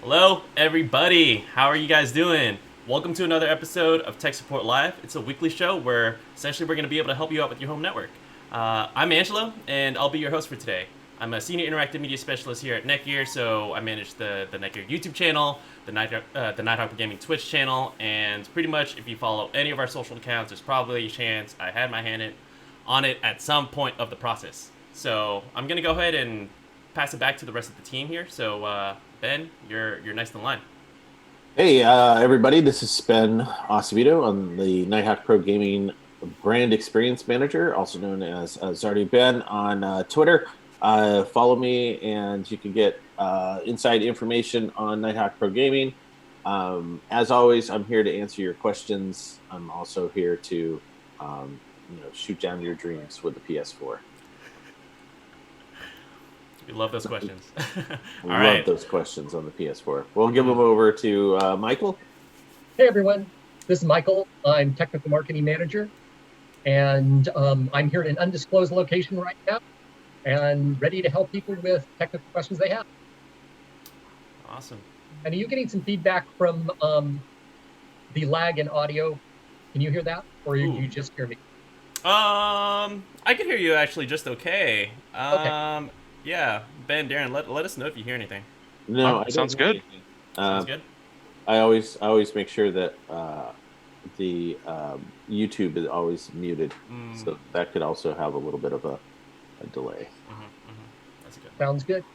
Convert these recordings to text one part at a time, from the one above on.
Hello, everybody. How are you guys doing? Welcome to another episode of Tech Support Live. It's a weekly show where essentially we're going to be able to help you out with your home network. I'm Angelo, and I'll be your host for today. I'm a senior interactive media specialist here at NETGEAR, so I manage the NETGEAR YouTube channel, the Nighthawk Gaming Twitch channel, and pretty much if you follow any of our social accounts, there's probably a chance I had my hand on it at some point of the process. So I'm going to go ahead and pass it back to the rest of the team here. So Ben, you're next in line. Hey, everybody, this is Ben Acevedo. I'm the Nighthawk Pro Gaming Brand Experience Manager, also known as Zardy Ben on Twitter. Follow me, and you can get inside information on Nighthawk Pro Gaming. As always, I'm here to answer your questions. I'm also here to, shoot down your dreams with the PS4. We love those questions. We love those questions on the PS4. We'll give them over to Michael. Hey, everyone. This is Michael. I'm Technical Marketing Manager, and I'm here in an undisclosed location right now and ready to help people with technical questions they have. Awesome. And are you getting some feedback from the lag in audio? Can you hear that, or you just hear me? I can hear you actually just okay. Okay. Yeah, Ben, Darren, let us know if you hear anything. No, sounds good. Sounds good. I always make sure that the YouTube is always muted, so that could also have a little bit of a delay. That's good. Sounds good.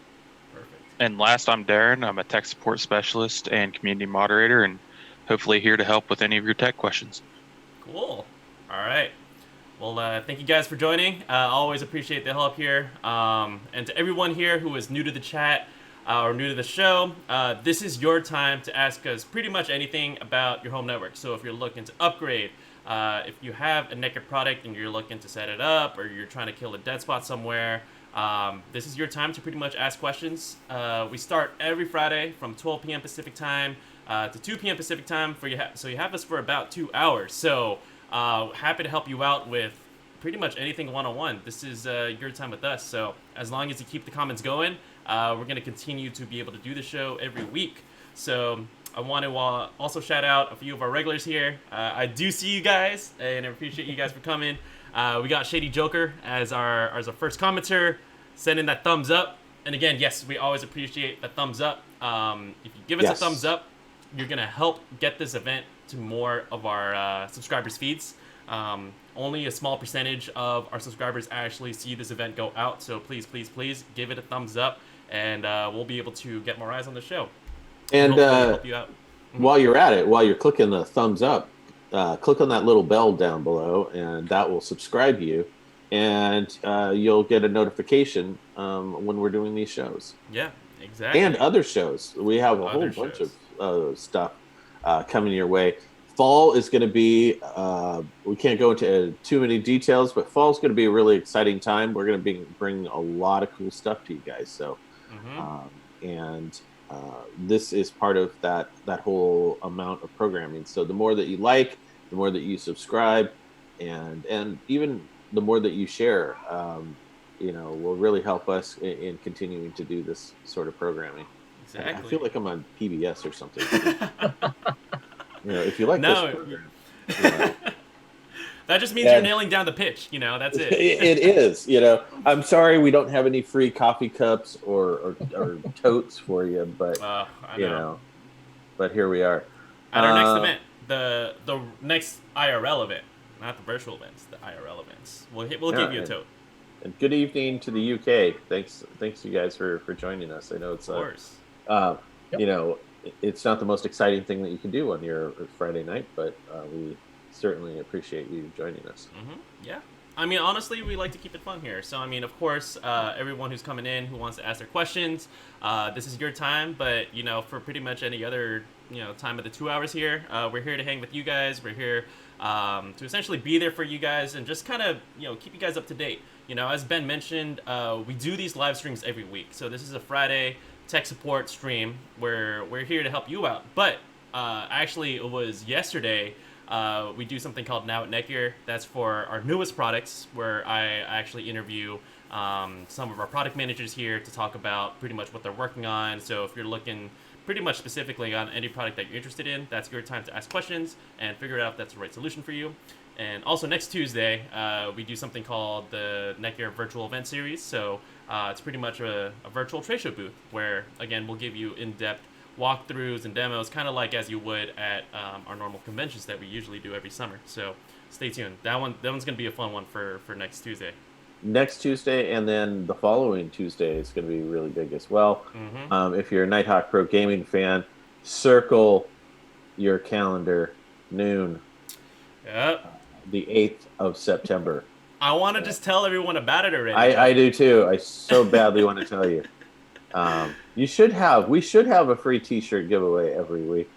Perfect. And last, I'm Darren. I'm a tech support specialist and community moderator, and hopefully here to help with any of your tech questions. Cool. All right. Well, thank you guys for joining. Always appreciate the help here. And to everyone here who is new to the chat or new to the show, this is your time to ask us pretty much anything about your home network. So if you're looking to upgrade, if you have a NETGEAR product and you're looking to set it up, or you're trying to kill a dead spot somewhere, this is your time to pretty much ask questions. We start every Friday from 12 p.m. Pacific time to 2 p.m. Pacific time. So you have us for about 2 hours. So happy to help you out with pretty much anything one-on-one. This is your time with us. So as long as you keep the comments going, we're going to continue to be able to do the show every week. So I want to also shout out a few of our regulars here. I do see you guys, and I appreciate you guys for coming. We got Shady Joker as our first commenter, sending that thumbs up. And again, yes, we always appreciate the thumbs up. If you give us a thumbs up, you're going to help get this event to more of our subscribers' feeds. Only a small percentage of our subscribers actually see this event go out, so please give it a thumbs up, and we'll be able to get more eyes on the show. And help you out. While you're at it, while you're clicking the thumbs up, click on that little bell down below, and that will subscribe you, and you'll get a notification when we're doing these shows. Yeah, exactly. And other shows. We have a whole bunch of stuff coming your way. Fall is going to be, we can't go into too many details, but fall is going to be a really exciting time. We're going to bring a lot of cool stuff to you guys. So, this is part of that whole amount of programming. So the more that you like, the more that you subscribe, and even the more that you share, will really help us in continuing to do this sort of programming. Exactly. I feel like I'm on PBS or something. If you like this program, that just means you're nailing down the pitch. That's it. It is. I'm sorry we don't have any free coffee cups or totes for you, but but here we are at our next event, the next IRL event, not the virtual events, the IRL events. We'll give you a tote. And good evening to the UK. Thanks you guys for joining us. I know it's of course. It's not the most exciting thing that you can do on your Friday night, but we certainly appreciate you joining us. Yeah. I mean, honestly, we like to keep it fun here. So, I mean, of course, everyone who's coming in who wants to ask their questions, this is your time. But, for pretty much any other, time of the 2 hours here, we're here to hang with you guys. We're here to essentially be there for you guys and just kind of, keep you guys up to date. As Ben mentioned, we do these live streams every week. So this is a Friday tech support stream where we're here to help you out. But actually, it was yesterday. We do something called Now at NETGEAR. That's for our newest products, where I actually interview some of our product managers here to talk about pretty much what they're working on. So if you're looking pretty much specifically on any product that you're interested in. That's your time to ask questions and figure out if that's the right solution for you. And also next Tuesday, we do something called the NETGEAR Virtual Event Series. So it's pretty much a virtual trade show booth where, again, we'll give you in-depth walkthroughs and demos, kind of like as you would at our normal conventions that we usually do every summer. So stay tuned. That one's going to be a fun one for next Tuesday. Next Tuesday, and then the following Tuesday is going to be really big as well. If you're a Nighthawk Pro Gaming fan, circle your calendar, noon. Yep. The 8th of September. I want to just tell everyone about it already. I do too. I so badly want to tell you. We should have a free T-shirt giveaway every week.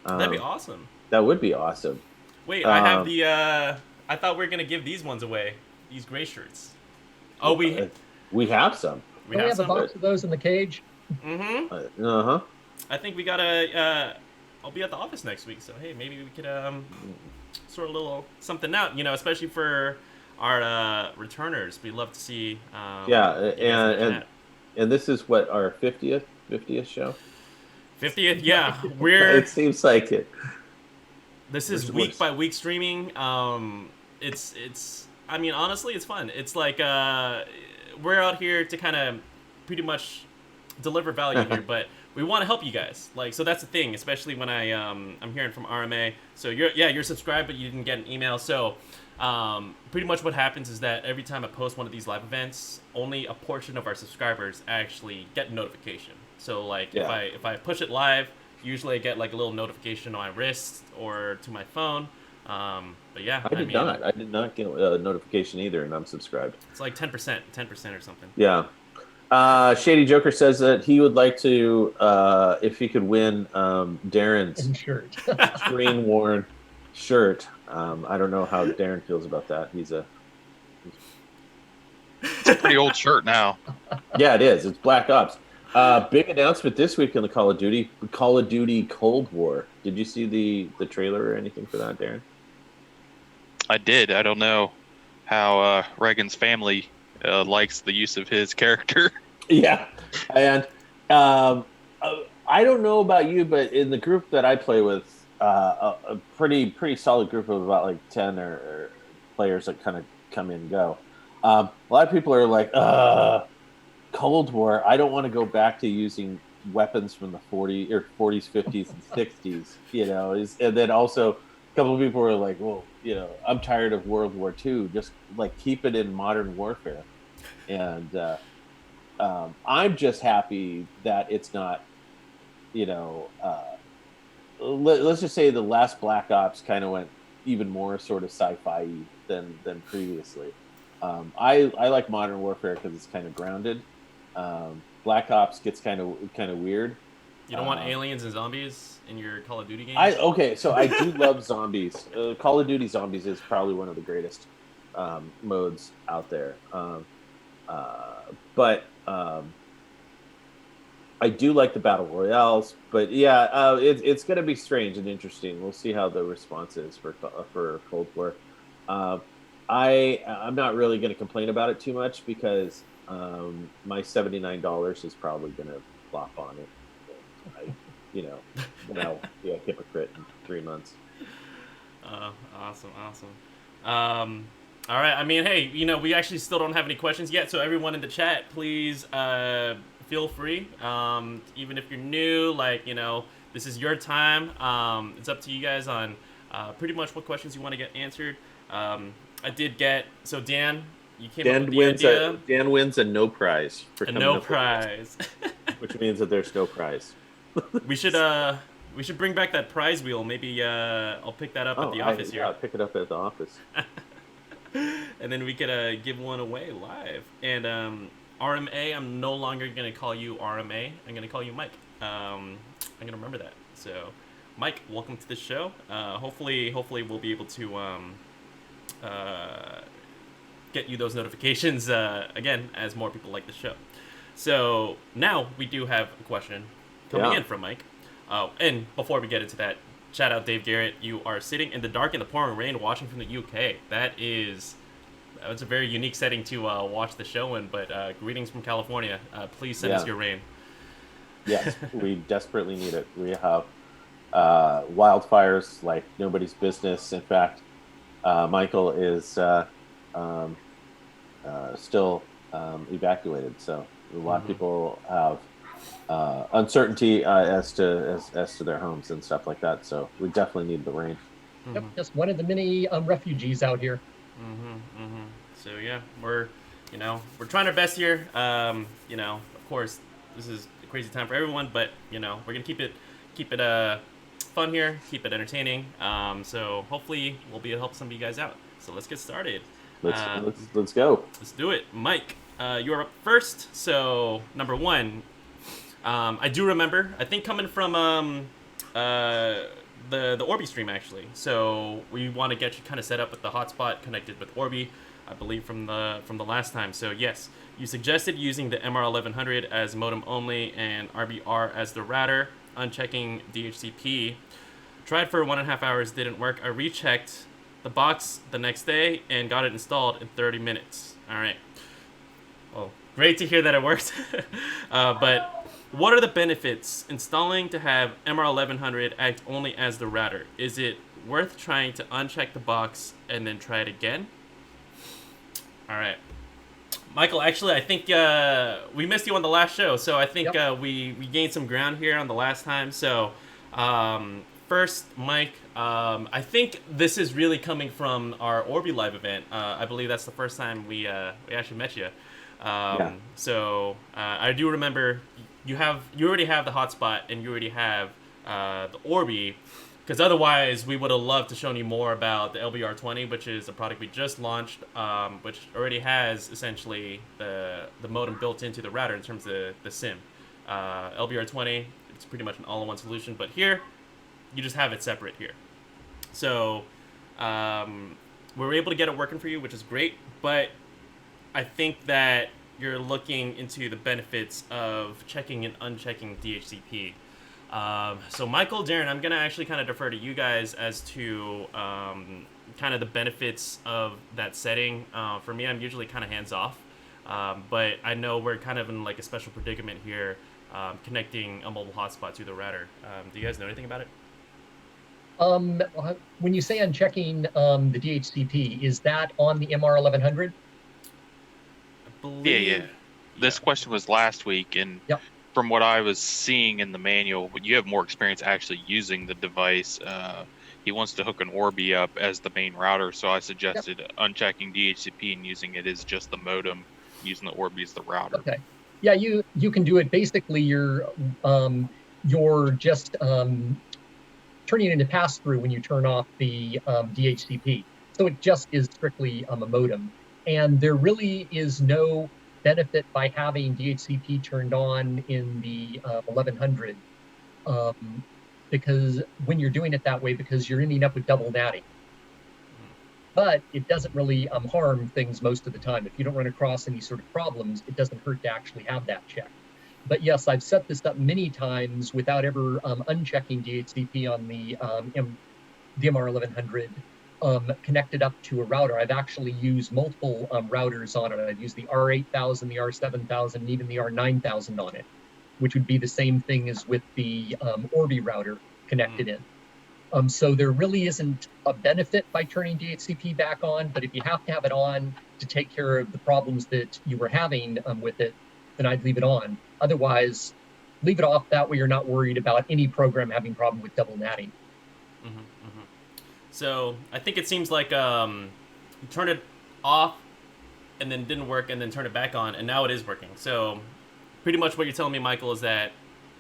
That'd be awesome. That would be awesome. Wait, I have the. I thought we were gonna give these ones away. These gray shirts. Oh, we have some. We have some? A box of those in the cage. I think we gotta. I'll be at the office next week, so hey, maybe we could sort a little something out. You know, especially for our returners. We'd love to see. And this is what, our 50th show. 50th, yeah. It seems like it. This is week by week streaming. It's. I mean, honestly, it's fun. It's like we're out here to kind of pretty much deliver value here, but we want to help you guys. Like, so that's the thing, especially when I'm hearing from RMA. So you're subscribed, but you didn't get an email. So pretty much what happens is that every time I post one of these live events, only a portion of our subscribers actually get notification. So like if I push it live, usually I get like a little notification on my wrist or to my phone. But yeah, I did not get a notification either, and I'm subscribed. It's like 10% or something. Yeah. Shady Joker says that he would like to, if he could win Darren's shirt, screen worn shirt. I don't know how Darren feels about that. It's a pretty old shirt now. Yeah, it is. It's Black Ops. Big announcement this week in the Call of Duty Cold War. Did you see the trailer or anything for that, Darren? I did. I don't know how Reagan's family likes the use of his character. Yeah, and I don't know about you, but in the group that I play with, a pretty solid group of about like 10 or players that kind of come in and go. A lot of people are like, Cold War. I don't want to go back to using weapons from the 40s, 50s, and 60s. You know, and then also a couple of people were like, well, you know, I'm tired of World War II. Just like keep it in modern warfare. And I'm just happy that it's not, you know, let's just say the last Black Ops kind of went even more sort of sci-fi than previously. I like modern warfare because it's kind of grounded. Black Ops gets kind of weird. You don't want aliens and zombies in your Call of Duty games? So I do love zombies. Call of Duty Zombies is probably one of the greatest modes out there. But I do like the battle royales. But yeah, it's going to be strange and interesting. We'll see how the response is for Cold War. I'm not really going to complain about it too much because my $79 is probably going to flop on it. I'll be a hypocrite in 3 months. Awesome. All right. I mean, hey, you know, we actually still don't have any questions yet. So everyone in the chat, please feel free. Even if you're new, like, you know, this is your time. It's up to you guys on pretty much what questions you want to get answered. I did get, so Dan, you came up with the idea. Dan wins a no prize for coming no up prize, which means that there's no prize. We should bring back that prize wheel. Maybe I'll pick that up at the office here. Yeah, pick it up at the office. And then we could give one away live. And RMA, I'm no longer gonna call you RMA. I'm gonna call you Mike. I'm gonna remember that. So, Mike, welcome to the show. Hopefully we'll be able to get you those notifications again as more people like the show. So now we do have a question coming in from Mike. And before we get into that, shout out Dave Garrett. You are sitting in the dark in the pouring rain watching from the UK. It's a very unique setting to watch the show in, but greetings from California. Please send us your rain. Yes, we desperately need it. We have wildfires like nobody's business. In fact, Michael is um, still evacuated, so a lot of Mm-hmm. people have uncertainty as to their homes and stuff like that. So we definitely need the rain. Yep, Mm-hmm. just one of the many refugees out here. Mm-hmm. Mm-hmm. So yeah, we're trying our best here. Of course, this is a crazy time for everyone, but we're gonna keep it fun here, keep it entertaining. So hopefully we'll be able to help some of you guys out. So let's get started. Let's Uh, let's let's go. let's do it, Mike. You're up first. So number one, I do remember. I think coming from uh, the Orbi stream actually. So we want to get you kind of set up with the hotspot connected with Orbi. I believe from the last time. So yes, you suggested using the MR1100 as modem only and RBR as the router, unchecking DHCP. Tried for 1.5 hours, didn't work. I rechecked the box the next day and got it installed in 30 minutes. All right. Well, great to hear that it works. But what are the benefits installing to have MR1100 act only as the router? Is it worth trying to uncheck the box and then try it again? All right. Michael, actually, I think we missed you on the last show, so I think Yep. we gained some ground here on the last time. So, first, Mike, I think this is really coming from our Orbi Live event. I believe that's the first time we actually met you. Yeah. I do remember you already have the hotspot and you already have the Orbi. Because otherwise, we would have loved to show you more about the LBR20, which is a product we just launched, which already has essentially the modem built into the router in terms of the SIM. LBR20, it's pretty much an all-in-one solution, but here, you just have it separate here. So, we were able to get it working for you, which is great, but I think that you're looking into the benefits of checking and unchecking DHCP. So Michael, Darren, I'm gonna actually kind of defer to you guys as to kind of the benefits of that setting. For me, I'm usually kind of hands off, but I know we're kind of in like a special predicament here, connecting a mobile hotspot to the router. Do you guys know anything about it? When you say unchecking the DHCP, is that on the MR1100? I Yeah, believe. yeah. This question was last week, and Yep. from what I was seeing in the manual, you have more experience actually using the device. He wants to hook an Orbi up as the main router, so I Yep. suggested unchecking DHCP and using it as just the modem, using the Orbi as the router. Okay. Yeah, you can do it. Basically, you're just turning it into pass through when you turn off the DHCP. So it just is strictly a modem, and there really is no benefit by having DHCP turned on in the 1100, because when you're doing it that way, because you're ending up with double natting. But it doesn't really harm things most of the time. If you don't run across any sort of problems, it doesn't hurt to actually have that checked. But yes, I've set this up many times without ever unchecking DHCP on the MR1100 connected up to a router. I've actually used multiple routers on it. I've used the R8000, the R7000, and even the R9000 on it, which would be the same thing as with the Orbi router connected in. So there really isn't a benefit by turning DHCP back on, but if you have to have it on to take care of the problems that you were having with it, then I'd leave it on. Otherwise, leave it off. That way you're not worried about any program having problem with double natting. Mm-hmm, mm-hmm. So I think it seems like you turned it off and then didn't work and then turned it back on and now it is working. So pretty much what you're telling me, Michael, is that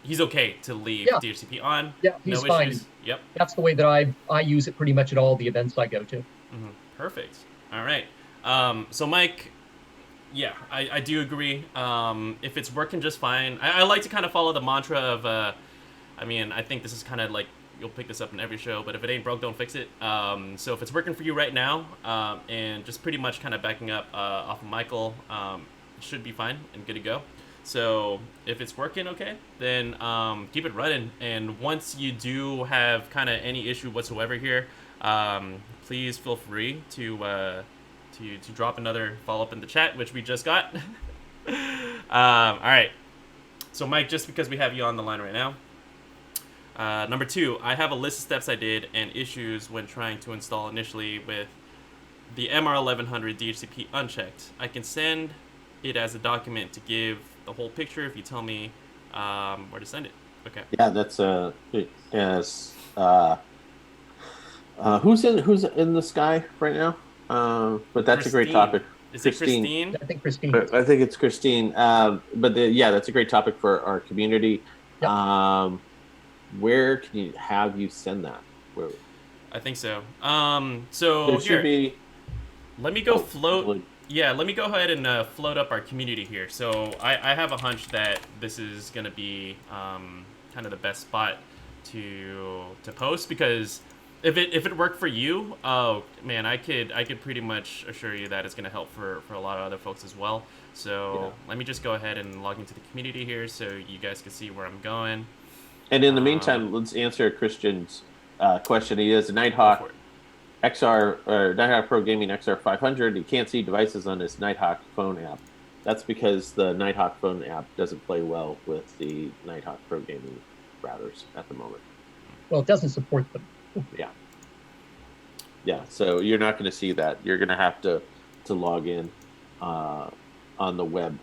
he's okay to leave Yeah. DHCP on. Yeah, he's no fine. issues. Yep. That's the way that I use it pretty much at all the events I go to. Mm-hmm. Perfect. All right. So Mike, yeah, I do agree. If it's working just fine, I like to kind of follow the mantra of, I think this is kind of like, you'll pick this up in every show, but if it ain't broke, don't fix it. So if it's working for you right now, and just pretty much kind of backing up off of Michael, it should be fine and good to go. So if it's working okay, then keep it running. And once you do have kind of any issue whatsoever here, please feel free to drop another follow up in the chat, which we just got. All right. So Mike, just because we have you on the line right now. Number 2, I have a list of steps I did and issues when trying to install initially with the MR1100 DHCP unchecked. I can send it as a document to give the whole picture if you tell me where to send it. Okay. Yeah, that's yes. Who's in the sky right now? But that's a great topic. Is it Christine? I think Christine. I think it's Christine. Yeah, that's a great topic for our community. Yep. Where can you have you send that? Where? I think so. So There here, should be. let me go Oh, float. really? Yeah, let me go ahead and float up our community here. So I have a hunch that this is gonna be kind of the best spot to post, because if it worked for you, oh man, I could pretty much assure you that it's gonna help for a lot of other folks as well. So let me just go ahead and log into the community here so you guys can see where I'm going. And in the meantime, let's answer Christian's question. He has a Go Nighthawk for it. XR or Nighthawk Pro Gaming XR 500. He can't see devices on his Nighthawk phone app. That's because the Nighthawk phone app doesn't play well with the Nighthawk Pro Gaming routers at the moment. Well, it doesn't support them. Yeah. So you're not going to see that. You're going to have to log in on the web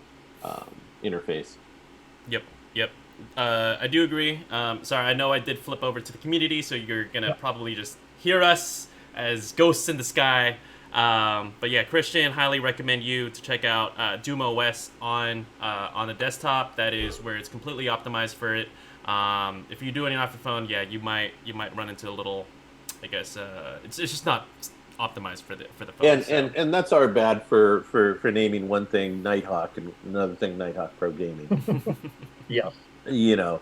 interface. Yep. I do agree. Sorry, I know I did flip over to the community, so you're gonna probably just hear us as ghosts in the sky. But yeah, Christian, highly recommend you to check out DOUMAOS on the desktop. That is where it's completely optimized for it. If you do anything off your phone, yeah, you might run into a little, I guess, it's just not optimized for the phone. And that's our bad for naming one thing Nighthawk and another thing Nighthawk Pro Gaming. Yes. The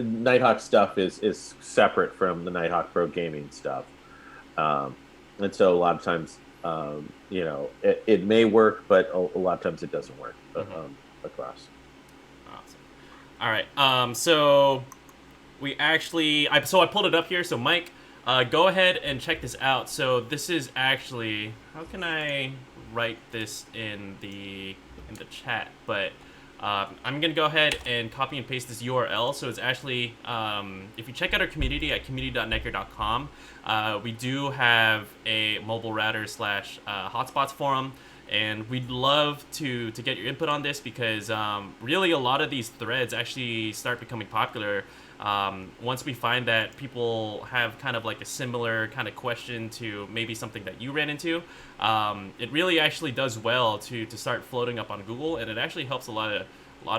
Nighthawk stuff is separate from the Nighthawk Pro Gaming stuff, and so a lot of times, it may work, but a lot of times it doesn't work across. Awesome. All right. So we actually, I pulled it up here. So Mike, go ahead and check this out. So this is actually, how can I write this in the chat? But I'm gonna go ahead and copy and paste this URL. So it's actually, if you check out our community at community.netgear.com, we do have a mobile router / hotspots forum, and we'd love to get your input on this, because really a lot of these threads actually start becoming popular once we find that people have kind of like a similar kind of question to maybe something that you ran into. It really actually does well to start floating up on Google, and it actually helps a lot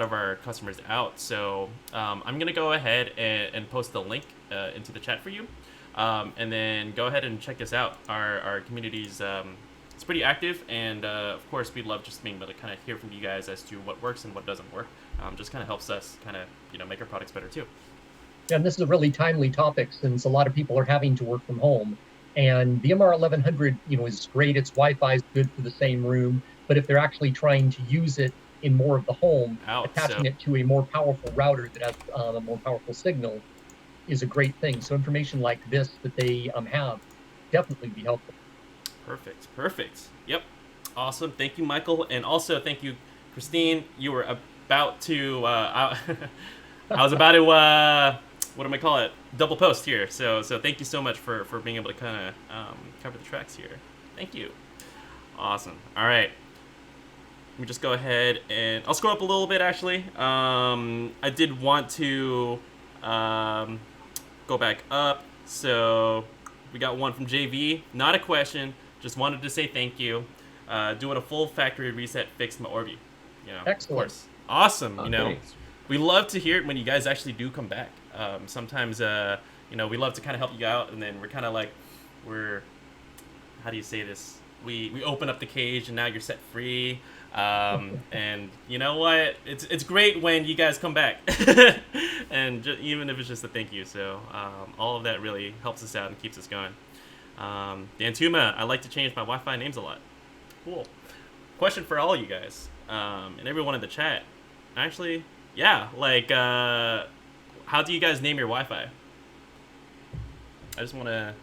of our customers out. So I'm gonna go ahead and post the link into the chat for you, and then go ahead and check this out. Our community's it's pretty active, and of course we'd love just being able to kind of hear from you guys as to what works and what doesn't work. Just kind of helps us kind of make our products better too. And this is a really timely topic, since a lot of people are having to work from home. And the MR1100, is great. Its Wi-Fi is good for the same room. But if they're actually trying to use it in more of the home, attaching it to a more powerful router that has a more powerful signal is a great thing. So information like this that they have definitely be helpful. Perfect. Yep. Awesome. Thank you, Michael. And also thank you, Christine. You were about to, I was about to, what do I call it? Double post here. So thank you so much for being able to kind of cover the tracks here. Thank you. Awesome. All right. Let me just go ahead and I'll scroll up a little bit actually. I did want to go back up. So we got one from JV. Not a question. Just wanted to say thank you. Doing a full factory reset fixed my Orbi. Excellent. Of course. Awesome. Thanks. We love to hear it when you guys actually do come back. Sometimes, we love to kind of help you out, and then we're kind of like, how do you say this? We open up the cage, and now you're set free. And you know what? It's great when you guys come back, and even if it's just a thank you. So all of that really helps us out and keeps us going. Dantuma, I like to change my Wi-Fi names a lot. Cool. Question for all you guys, and everyone in the chat. Actually, yeah, how do you guys name your Wi-Fi? I just want to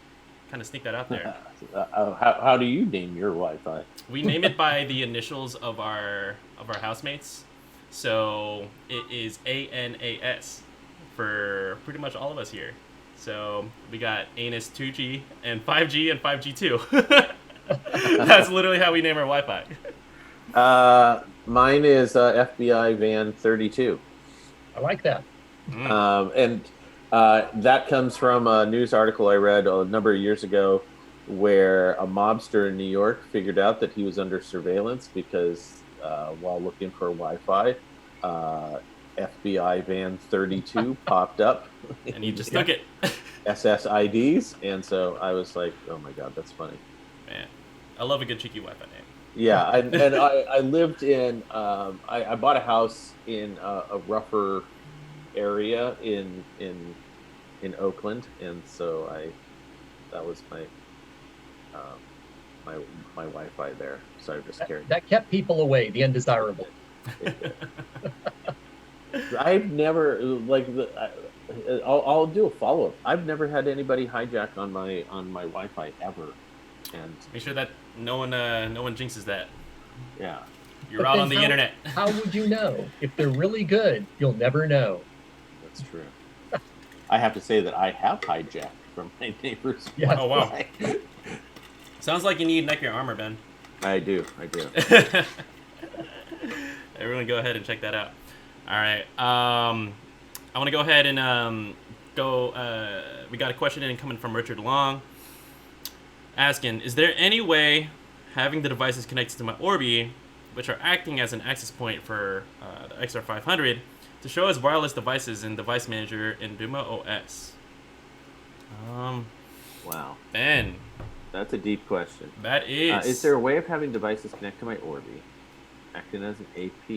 kind of sneak that out there. How do you name your Wi-Fi? We name it by the initials of our housemates. So it is ANAS for pretty much all of us here. So we got ANAS 2G and 5G and 5G 2. That's literally how we name our Wi-Fi. Mine is FBI Van 32. I like that. And that comes from a news article I read a number of years ago where a mobster in New York figured out that he was under surveillance because while looking for Wi-Fi, FBI Van 32 popped up. And you just took it. SSIDs. And so I was like, oh my God, that's funny. Man, I love a good cheeky Wi-Fi name. Yeah, and I lived in, I bought a house in a rougher area in Oakland, and so that was my my Wi-Fi there. So I just carried that kept people away, the undesirable. I've never I'll do a follow-up. I've never had anybody hijack on my Wi-Fi ever, and make sure that no one jinxes that. Yeah, you're out on the internet. How would you know? If they're really good, you'll never know. That's true. I have to say that I have hijacked from my neighbor's Yeah. Oh wow. Sounds like you need NETGEAR armor, Ben. I do. Everyone go ahead and check that out. All right. I want to go ahead and we got a question in coming from Richard Long asking, is there any way having the devices connected to my Orbi, which are acting as an access point for the XR500, to show as wireless devices in Device Manager in DOUMAOS? Wow. Ben. That's a deep question. That is. Is there a way of having devices connect to my Orbi, acting as an AP,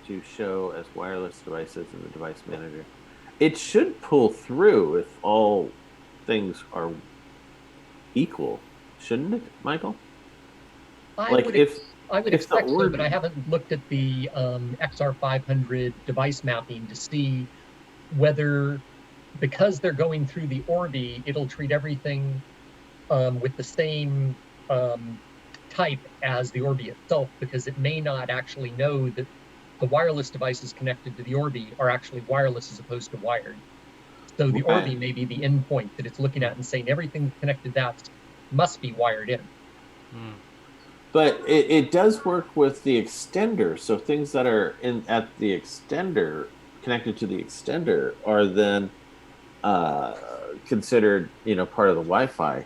to show as wireless devices in the Device Manager? It should pull through if all things are equal, shouldn't it, Michael? I would expect so, Orbi... but I haven't looked at the XR500 device mapping to see whether, because they're going through the Orbi, it'll treat everything with the same type as the Orbi itself, because it may not actually know that the wireless devices connected to the Orbi are actually wireless as opposed to wired. So the Orbi may be the endpoint that it's looking at and saying everything connected that must be wired in. But it does work with the extender, so things that are at the extender, connected to the extender, are then considered, part of the Wi-Fi.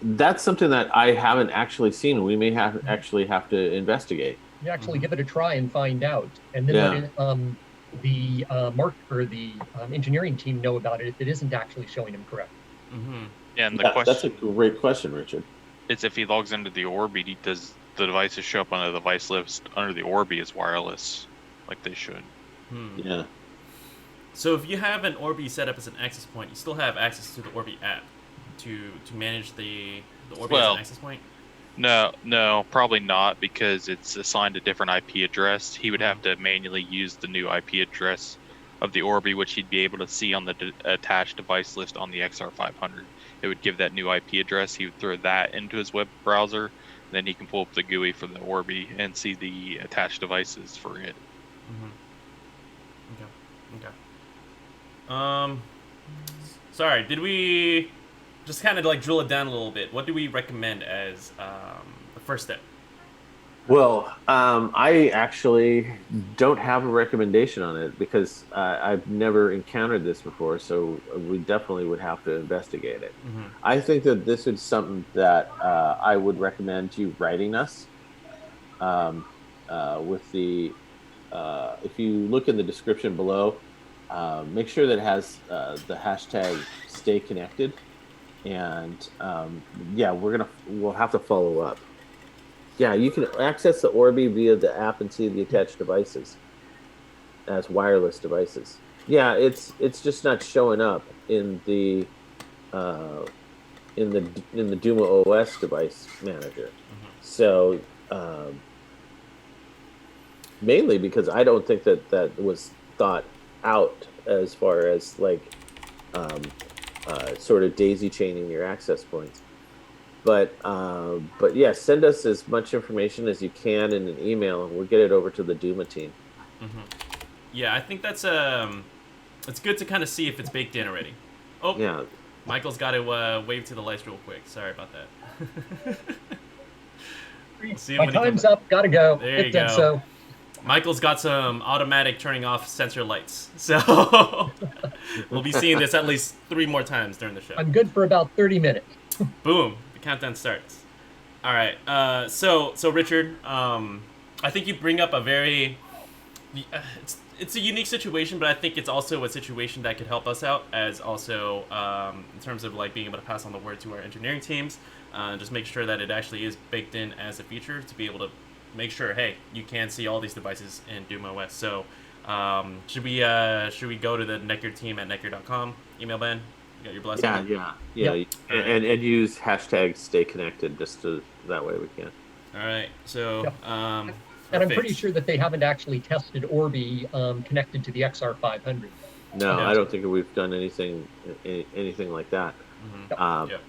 That's something that I haven't actually seen. We may actually have to investigate. You actually give it a try and find out, and then the engineering team know about it if it isn't actually showing him correct. Yeah, and the question, that's a great question, Richard. It's if he logs into the Orbi, does the devices show up on the device list under the Orbi as wireless, like they should? Yeah. So if you have an Orbi set up as an access point, you still have access to the Orbi app to manage the Orbi as an access point? No, probably not, because it's assigned a different IP address. He would have to manually use the new IP address of the Orbi, which he'd be able to see on the attached device list on the XR500. It would give that new IP address. He would throw that into his web browser. Then he can pull up the GUI for the Orbi and see the attached devices for it. Okay. Sorry, did we just kind of drill it down a little bit? What do we recommend as the first step? Well, I actually don't have a recommendation on it because I've never encountered this before, so we definitely would have to investigate it. I think that this is something that I would recommend you writing us with the, if you look in the description below, make sure that it has the hashtag stay connected, and we'll have to follow up. Yeah, you can access the Orbi via the app and see the attached devices as wireless devices. Yeah, it's just not showing up in the DOUMAOS device manager. So mainly because I don't think that was thought out as far as sort of daisy chaining your access points. But yeah, send us as much information as you can in an email, and we'll get it over to the Duma team. Yeah, I think that's it's good to kind of see if it's baked in already. Oh, Yeah. Michael's got to wave to the lights real quick. Sorry about that. We'll see him My when he comes time's up. Gotta go. There It you said go. so. Michael's got some automatic turning off sensor lights, so we'll be seeing this at least 3 more times during the show. I'm good for about 30 minutes. Boom! The countdown starts. All right. So Richard, I think you bring up a very it's a unique situation, but I think it's also a situation that could help us out as also in terms of like being able to pass on the word to our engineering teams, just make sure that it actually is baked in as a feature to be able to make sure, hey, you can see all these devices in DOUMAOS. So should we go to the NETGEAR team at netgear.com? Email Ben? You got your blessing? Yeah. Yep. And use hashtag stay connected just to that way we can. All right. So Yep. And I'm pretty sure that they haven't actually tested Orbi connected to the XR500. No, No. I don't think we've done anything like that. Yep.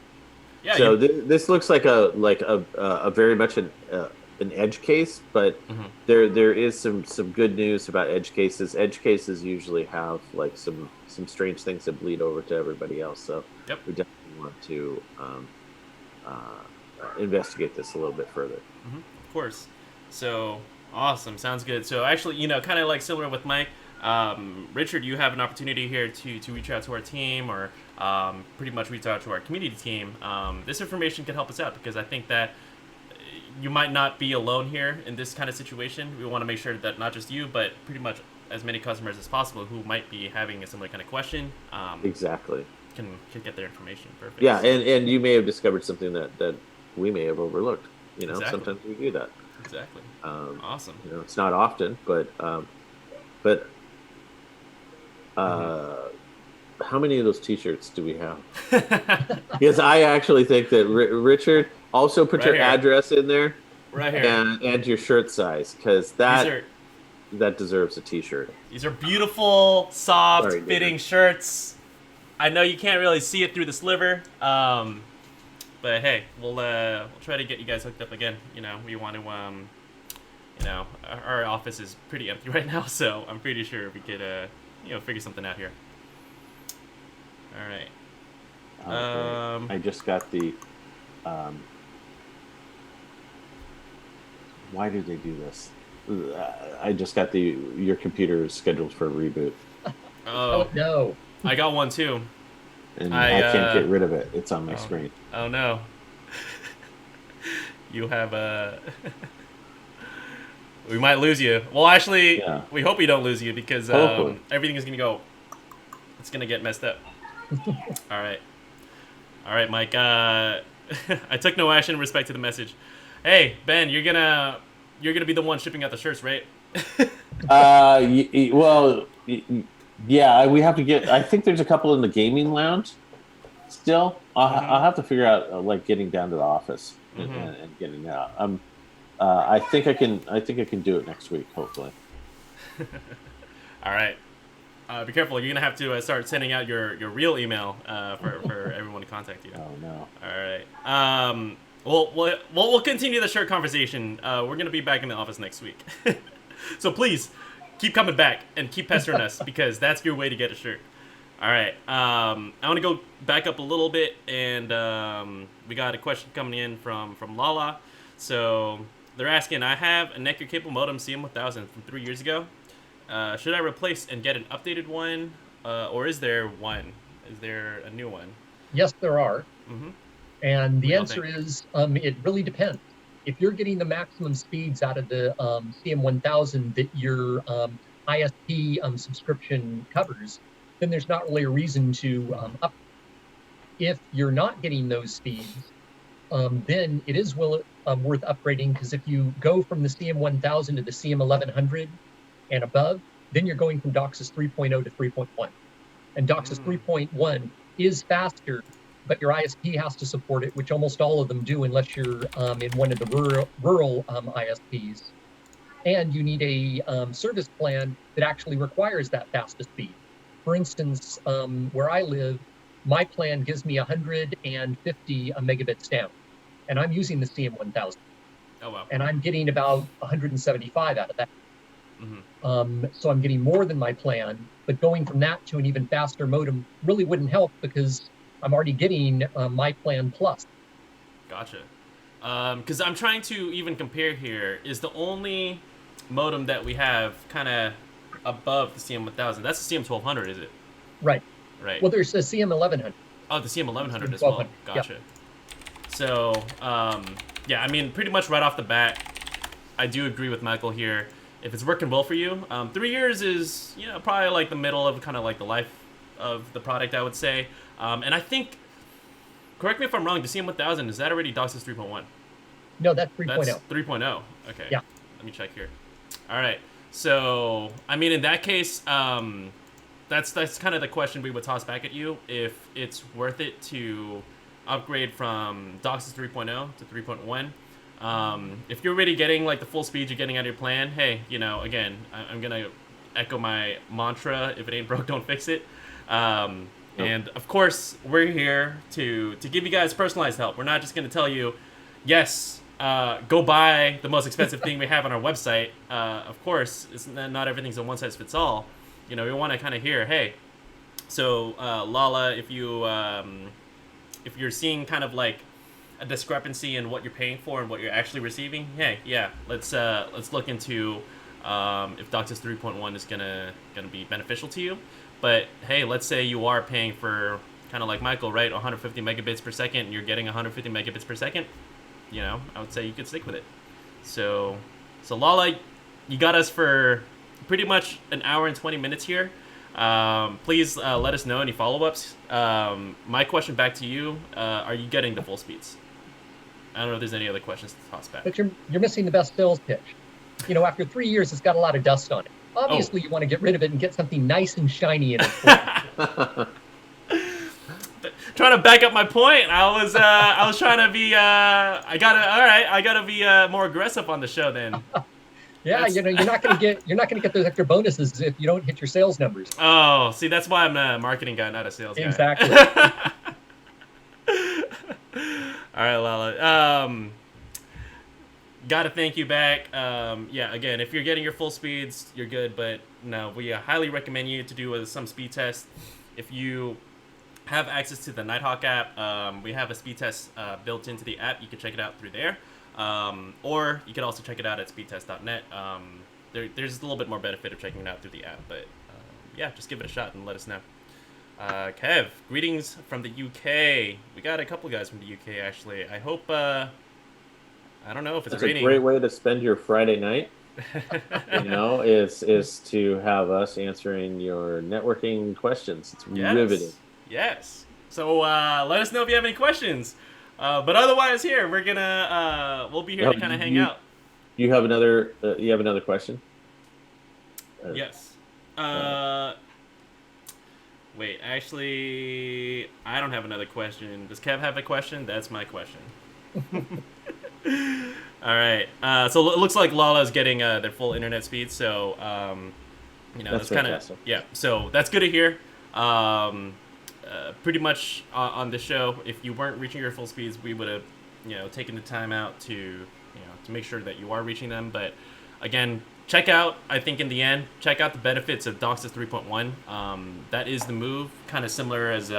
Yeah. So this looks like a very much an edge case, but there is some good news about edge cases. Edge cases usually have like some strange things that bleed over to everybody else. So Yep. we definitely want to investigate this a little bit further. Of course. So awesome. Sounds good. So actually, kind of like similar with Mike, Richard, you have an opportunity here to reach out to our team or pretty much reach out to our community team. This information can help us out because I think that you might not be alone here in this kind of situation. We want to make sure that not just you, but pretty much as many customers as possible who might be having a similar kind of question Exactly. can get their information. Perfect. Yeah, and you may have discovered something that we may have overlooked. Exactly. Sometimes we do that. Exactly. Awesome. It's not often, but how many of those T-shirts do we have? Because I actually think that Richard also put Right your here. address in there Right here. and your shirt size, because that deserves a T-shirt. These are beautiful, soft, Sorry, fitting shirts. I know you can't really see it through the sliver, but hey, we'll try to get you guys hooked up again. We want to, our office is pretty empty right now, so I'm pretty sure we could, figure something out here. All right. Okay. I just got the. Why did they do this? I just got your computer is scheduled for a reboot. Oh no. I got one too. And I can't get rid of it. It's on my screen. Oh no. You have we might lose you. Well, actually, we hope we don't lose you because everything is gonna go. It's gonna get messed up. All right, Mike. I took no action in respect to the message. Hey, Ben, you're gonna be the one shipping out the shirts, right? Yeah, we have to get. I think there's a couple in the gaming lounge. Still, I'll have to figure out like getting down to the office and getting it out. I think I can do it next week, hopefully. All right. Be careful. You're gonna have to start sending out your real email for everyone to contact you. Oh no. All right. We'll continue the shirt conversation. We're gonna be back in the office next week, so please keep coming back and keep pestering us because that's your way to get a shirt. All right. I want to go back up a little bit, and we got a question coming in from Lala. So they're asking, I have a NETGEAR cable modem CM1000 from 3 years ago. Should I replace and get an updated one, or is there one? Is there a new one? Yes, there are. And the answer is it really depends. If you're getting the maximum speeds out of the CM1000 that your ISP subscription covers, then there's not really a reason to up. If you're not getting those speeds, then it is worth upgrading, because if you go from the CM1000 to the CM1100 and above, then you're going from Docsis 3.0 to 3.1. And Docsis 3.1 is faster, but your ISP has to support it, which almost all of them do unless you're in one of the rural ISPs. And you need a service plan that actually requires that fastest speed. For instance, where I live, my plan gives me 150 megabits down. and I'm using the CM1000, Oh wow. and I'm getting about 175 out of that. Mm-hmm. So I'm getting more than my plan, but going from that to an even faster modem really wouldn't help because I'm already getting my plan plus. Gotcha. Because I'm trying to even compare here. Is the only modem that we have kind of above the CM1000? That's the CM1200, is it? Right. Right. Well, there's a CM1100. Oh, the CM1100 as well. CM1200. Yeah. Gotcha. So, yeah, I mean, pretty much right off the bat, I do agree with Michael here. If it's working well for you, 3 years is, you know, probably like the middle of kind of like the life of the product, I would say. And I think, correct me if I'm wrong, the CM1000, is that already Docsis 3.1? No, that's 3.0. That's 3.0. Okay. Yeah. Let me check here. All right. So, I mean, in that case, that's kind of the question we would toss back at you. If it's worth it to upgrade from Docsis 3.0 to 3.1. If you're already getting like the full speed you're getting out of your plan, hey, you know, again, I'm gonna echo my mantra: if it ain't broke, don't fix it. And of course, we're here to give you guys personalized help. We're not just gonna tell you, yes, go buy the most expensive thing we have on our website. Of course, it's not everything's a one size fits all. You know, we want to kind of hear, hey, so Lala, if you're seeing kind of like a discrepancy in what you're paying for and what you're actually receiving, hey, yeah, let's look into if Docsis 3.1 is gonna be beneficial to you. But hey, let's say you are paying for kind of like Michael, right, 150 megabits per second, and you're getting 150 megabits per second. You know, I would say you could stick with it. So Lala, you got us for pretty much an hour and 20 minutes here. Please let us know any follow-ups. My question back to you, are you getting the full speeds? I don't know if there's any other questions to toss back. But you're missing the best sales pitch. You know, after 3 years, it's got a lot of dust on it. Obviously, you want to get rid of it and get something nice and shiny in it. Trying to back up my point. I was trying to be I gotta be more aggressive on the show then. Yeah, you know, you're not gonna get those extra bonuses if you don't hit your sales numbers. Oh, see, that's why I'm a marketing guy, not a sales guy. Exactly. All right, Lala. Gotta thank you back. Yeah, again, if you're getting your full speeds, you're good. But no, we highly recommend you to do some speed tests. If you have access to the Nighthawk app, we have a speed test built into the app. You can check it out through there. Or you can also check it out at speedtest.net. There's a little bit more benefit of checking it out through the app. But yeah, just give it a shot and let us know. Kev, greetings from the UK. We got a couple guys from the UK, actually. I hope... I don't know if it's That's raining. a great way to spend your Friday night. You know, is to have us answering your networking questions. It's riveting. Yes. So let us know if you have any questions. But otherwise, here we're gonna we'll be here to kind of hang out. You have another. You have another question. Yes. Wait, actually, I don't have another question. Does Kev have a question? That's my question. All right. So it looks like Lala's getting their full internet speed. So, you know, that's kind of So that's good to hear. Pretty much on the show, if you weren't reaching your full speeds, we would have, you know, taken the time out to make sure that you are reaching them. But again, check out. I think in the end, check out the benefits of Docsis 3.1. That is the move. Kind of similar as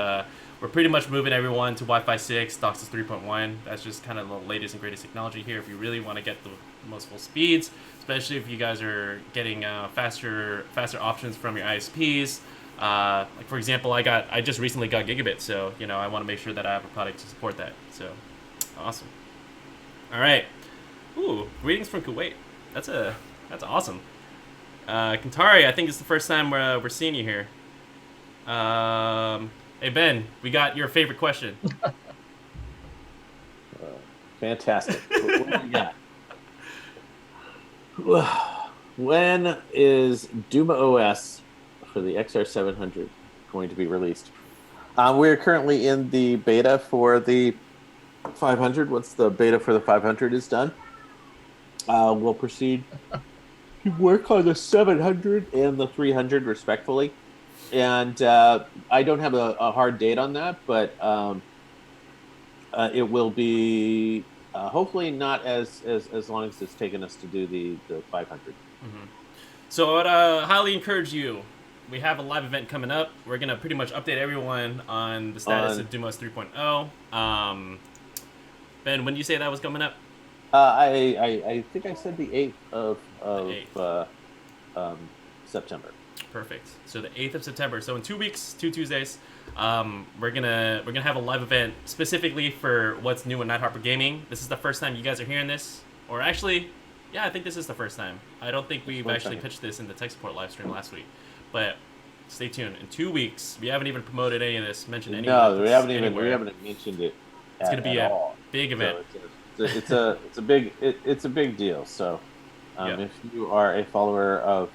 we're pretty much moving everyone to Wi-Fi 6, Docsis 3.1. That's just kind of the latest and greatest technology here. If you really want to get the most full speeds, especially if you guys are getting faster options from your ISPs. Like for example, I just recently got gigabit, so you know I want to make sure that I have a product to support that. So awesome. All right. Ooh, greetings from Kuwait. That's awesome. Kantari, I think it's the first time we're seeing you here. Hey Ben, we got your favorite question. Fantastic. What do we got? When is DOUMAOS for the XR700 going to be released? We're currently in the beta for the 500. Once the beta for the 500 is done, we'll proceed to work on the 700 and the 300 respectfully. And I don't have a hard date on that, but it will be hopefully not as long as it's taken us to do the 500. So I would highly encourage you. We have a live event coming up. We're gonna pretty much update everyone on the status of DOUMAOS 3.0. Ben, when did you say that was coming up? I think I said the 8th of September. Perfect. So the 8th of September. So in 2 weeks, 2 Tuesdays, we're gonna have a live event specifically for what's new in Nighthawk Gaming. This is the first time you guys are hearing this, or actually, yeah, I think this is the first time. I don't think we've actually pitched this in the tech support live stream last week, but stay tuned. In 2 weeks, we haven't even promoted any of this, mentioned any. No, we haven't even mentioned it. It's gonna be a big event. So it's a big deal. So if you are a follower of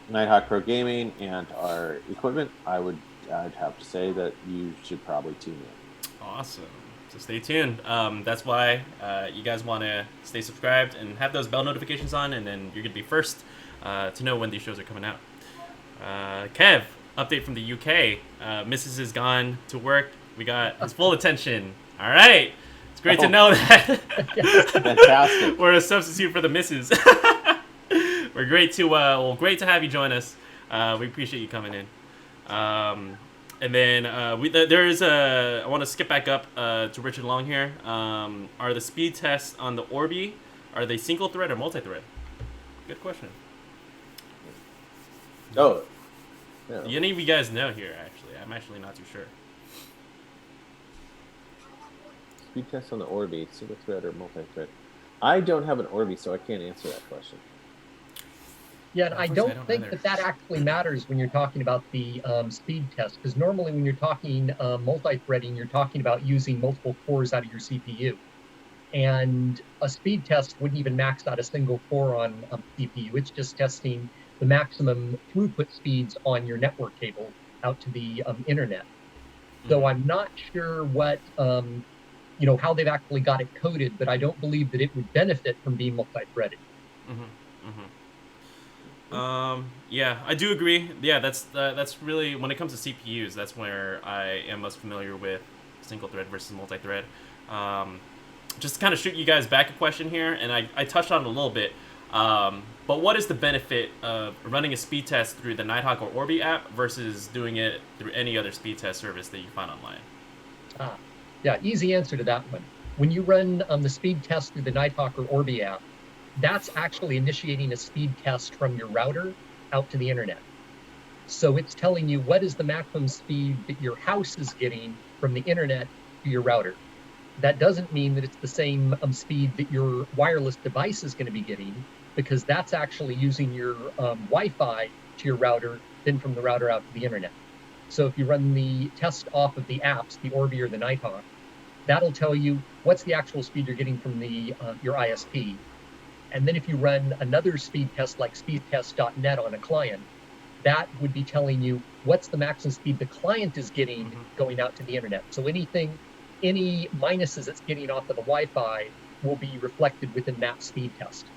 Nighthawk Pro Gaming and our equipment, I'd have to say that you should probably tune in. Awesome. So stay tuned. That's why you guys want to stay subscribed and have those bell notifications on, and then you're gonna be first to know when these shows are coming out. Kev, update from the UK. Mrs. is gone to work. We got his full attention. All right. It's great to know that. Fantastic. We're a substitute for the missus. We're great to have you join us. We appreciate you coming in. And then I want to skip back up to Richard Long here. Are the speed tests on the Orbi, are they single thread or multi-thread? Good question. Oh. Yeah. Do any of you guys know here, actually? I'm actually not too sure. Speed test on the Orbi, single thread or multi-thread? I don't have an Orbi, so I can't answer that question. Yeah, and I don't think that actually matters when you're talking about the speed test, because normally when you're talking multi-threading, you're talking about using multiple cores out of your CPU. And a speed test wouldn't even max out a single core on CPU. It's just testing the maximum throughput speeds on your network cable out to the internet. So I'm not sure what, how they've actually got it coded, but I don't believe that it would benefit from being multi-threaded. Yeah, I do agree. Yeah, that's really, when it comes to CPUs, that's where I am most familiar with single thread versus multi-thread. Just to kind of shoot you guys back a question here, and I touched on it a little bit, but what is the benefit of running a speed test through the Nighthawk or Orbi app versus doing it through any other speed test service that you find online? Yeah, easy answer to that one. When you run the speed test through the Nighthawk or Orbi app, that's actually initiating a speed test from your router out to the internet. So it's telling you what is the maximum speed that your house is getting from the internet to your router. That doesn't mean that it's the same speed that your wireless device is going to be getting, because that's actually using your Wi-Fi to your router, then from the router out to the internet. So if you run the test off of the apps, the Orbi or the Nighthawk, that'll tell you what's the actual speed you're getting from the your ISP. And then if you run another speed test like speedtest.net on a client, that would be telling you what's the maximum speed the client is getting going out to the internet. So any minuses it's getting off of the Wi-Fi will be reflected within that speed test.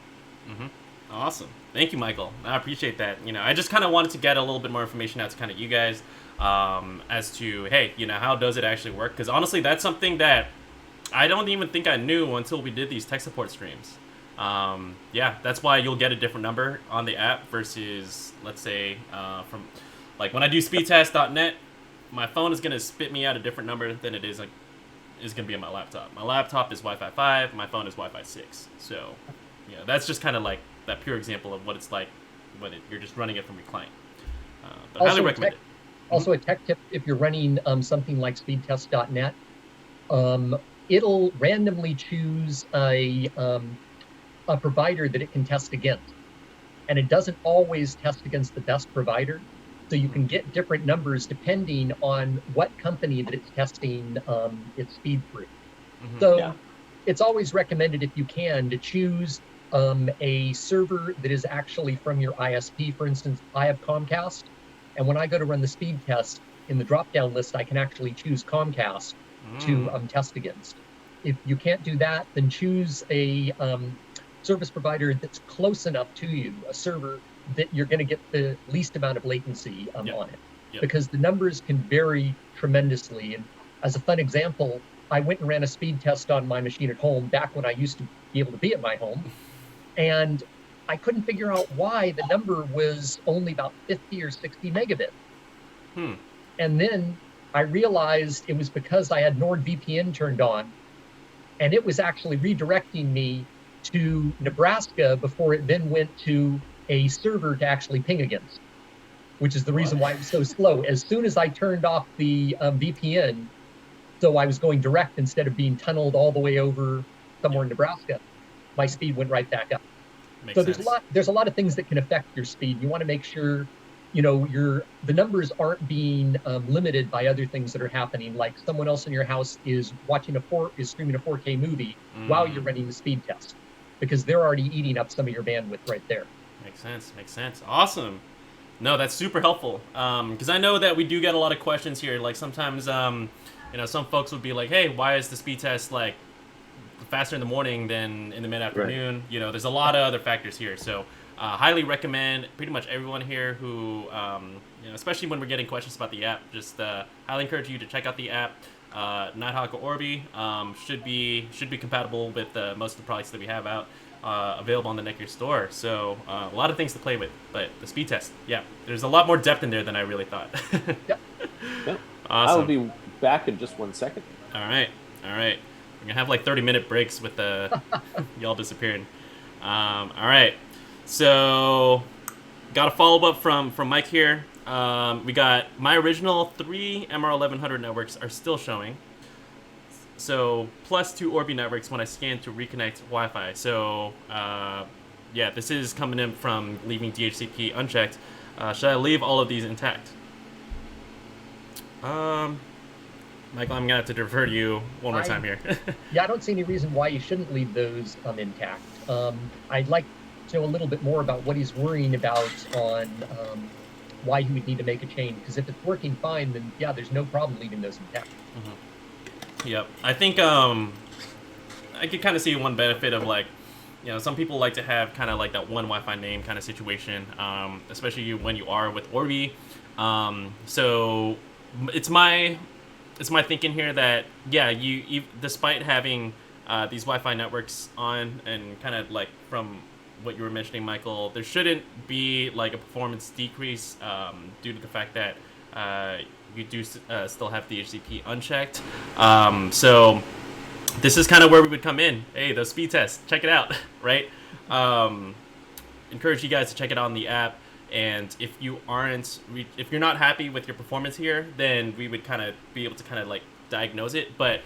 Awesome. Thank you, Michael. I appreciate that. I just kind of wanted to get a little bit more information out to kind of you guys as to, hey, how does it actually work? Because honestly, that's something that I don't even think I knew until we did these tech support streams. Yeah, that's why you'll get a different number on the app versus, let's say, from like when I do speedtest.net, my phone is gonna spit me out a different number than it is gonna be on my laptop. My laptop is Wi-Fi 5, my phone is Wi-Fi 6. So, that's just kind of like that pure example of what it's like when you're just running it from your client. But I highly recommend it. Also, a tech tip: if you're running something like speedtest.net, it'll randomly choose a provider that it can test against. And it doesn't always test against the best provider. So you can get different numbers depending on what company that it's testing its speed through. So it's always recommended, if you can, to choose a server that is actually from your ISP. For instance, I have Comcast. And when I go to run the speed test, in the drop-down list, I can actually choose Comcast to test against. If you can't do that, then choose a service provider that's close enough to you, a server that you're going to get the least amount of latency on it. Because the numbers can vary tremendously. And as a fun example, I went and ran a speed test on my machine at home back when I used to be able to be at my home. And I couldn't figure out why the number was only about 50 or 60 megabits. And then I realized it was because I had NordVPN turned on, and it was actually redirecting me to Nebraska before it then went to a server to actually ping against, which is the reason why it was so slow. As soon as I turned off the VPN, so I was going direct instead of being tunneled all the way over somewhere in Nebraska, my speed went right back up. Makes So sense. there's a lot of things that can affect your speed. You want to make sure, you know, the numbers aren't being limited by other things that are happening. Like someone else in your house is streaming a 4K movie while you're running the speed test, because they're already eating up some of your bandwidth right there. Makes sense. Makes sense. Awesome. No, that's super helpful. Because I know that we do get a lot of questions here. Like sometimes, you know, some folks would be like, "Hey, why is the speed test like faster in the morning than in the mid-afternoon?" Right. You know, there's a lot of other factors here. So highly recommend pretty much everyone here who, you know, especially when we're getting questions about the app, just highly encourage you to check out the app. Nighthawk or Orbi should be compatible with most of the products that we have out, available on the NETGEAR store. So a lot of things to play with, but the speed test, yeah, there's a lot more depth in there than I really thought. Yep. Yep. Awesome. I'll be back in just 1 second. All right. We're gonna have like 30-minute breaks with y'all disappearing. All right. So, got a follow-up from Mike here. We got my original 3 MR1100 networks are still showing. So, plus 2 Orbi networks when I scan to reconnect Wi-Fi. So, yeah, this is coming in from leaving DHCP unchecked. Should I leave all of these intact? Michael, I'm going to have to defer to you one more time here. Yeah, I don't see any reason why you shouldn't leave those intact. I'd like to know a little bit more about what he's worrying about on why he would need to make a change. Because if it's working fine, then yeah, there's no problem leaving those intact. Yep. I think I could kind of see one benefit of, like, you know, some people like to have kind of like that one Wi-Fi name kind of situation, especially when you are with Orbi. So it's my thinking here that, yeah, you despite having these Wi-Fi networks on, and kind of like from what you were mentioning, Michael, there shouldn't be like a performance decrease due to the fact that you do still have the DHCP unchecked. So this is kind of where we would come in. Hey, those speed tests, check it out, right? Encourage you guys to check it out on the app. And if you're not happy with your performance here, then we would kind of be able to kind of like diagnose it. But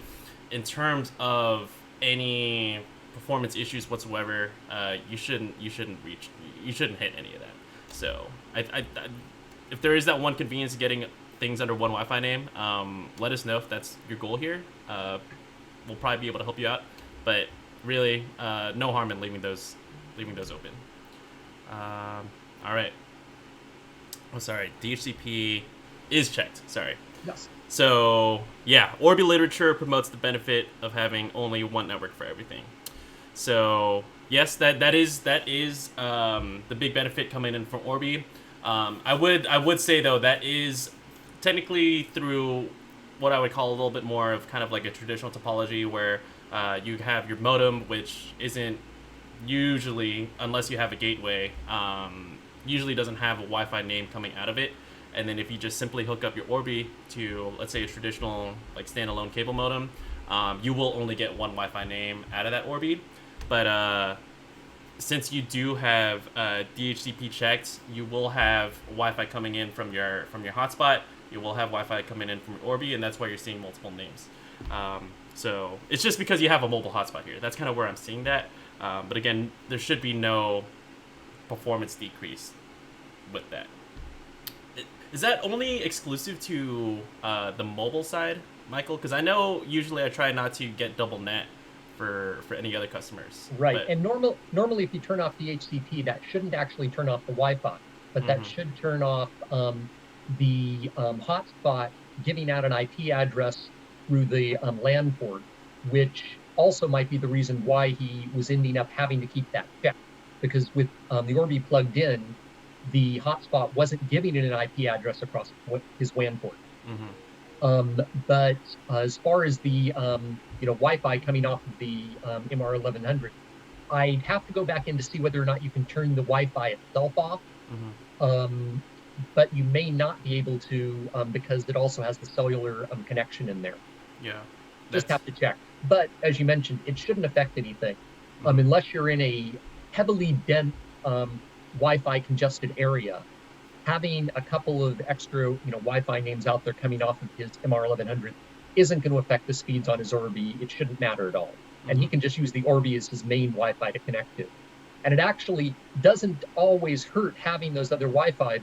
in terms of any performance issues whatsoever, you shouldn't hit any of that. So if there is that one convenience of getting things under one Wi-Fi name, let us know if that's your goal here. We'll probably be able to help you out. But really, no harm in leaving those open. All right. Oh, sorry. DHCP is checked. Sorry. Yes. So, yeah, Orbi literature promotes the benefit of having only one network for everything. So, yes, that is the big benefit coming in from Orbi. I would say, though, that is technically through what I would call a little bit more of kind of like a traditional topology, where you have your modem, which isn't usually, unless you have a gateway, usually doesn't have a Wi-Fi name coming out of it. And then if you just simply hook up your Orbi to, let's say, a traditional like standalone cable modem, you will only get one Wi-Fi name out of that Orbi. But since you do have DHCP checked, you will have Wi-Fi coming in from your hotspot. You will have Wi-Fi coming in from Orbi, and that's why you're seeing multiple names. So it's just because you have a mobile hotspot here. That's kind of where I'm seeing that. But again, there should be no performance decrease with that. Is that only exclusive to the mobile side, Michael? Because I know usually I try not to get double net for any other customers. Right, but... and normally if you turn off the HCP, that shouldn't actually turn off the Wi-Fi, but that should turn off the hotspot giving out an IP address through the LAN port, which also might be the reason why he was ending up having to keep that checked. Because with the Orbi plugged in, the hotspot wasn't giving it an IP address across his WAN port. But as far as the Wi-Fi coming off of the MR1100, I'd have to go back in to see whether or not you can turn the Wi-Fi itself off. But you may not be able to because it also has the cellular connection in there. Yeah. Just have to check. But as you mentioned, it shouldn't affect anything unless you're in a heavily dense Wi-Fi congested area. Having a couple of extra Wi-Fi names out there coming off of his MR1100 isn't going to affect the speeds on his Orbi. It shouldn't matter at all. And he can just use the Orbi as his main Wi-Fi to connect to. And it actually doesn't always hurt having those other Wi-Fi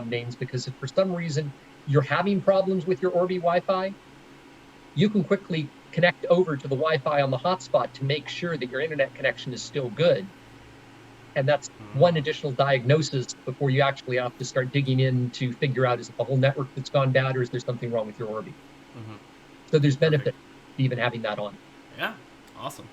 names, because if for some reason you're having problems with your Orbi Wi-Fi, you can quickly connect over to the Wi-Fi on the hotspot to make sure that your internet connection is still good. And that's one additional diagnosis before you actually have to start digging in to figure out, is it the whole network that's gone bad, or is there something wrong with your Orbi? So there's benefit to even having that on. Yeah, awesome.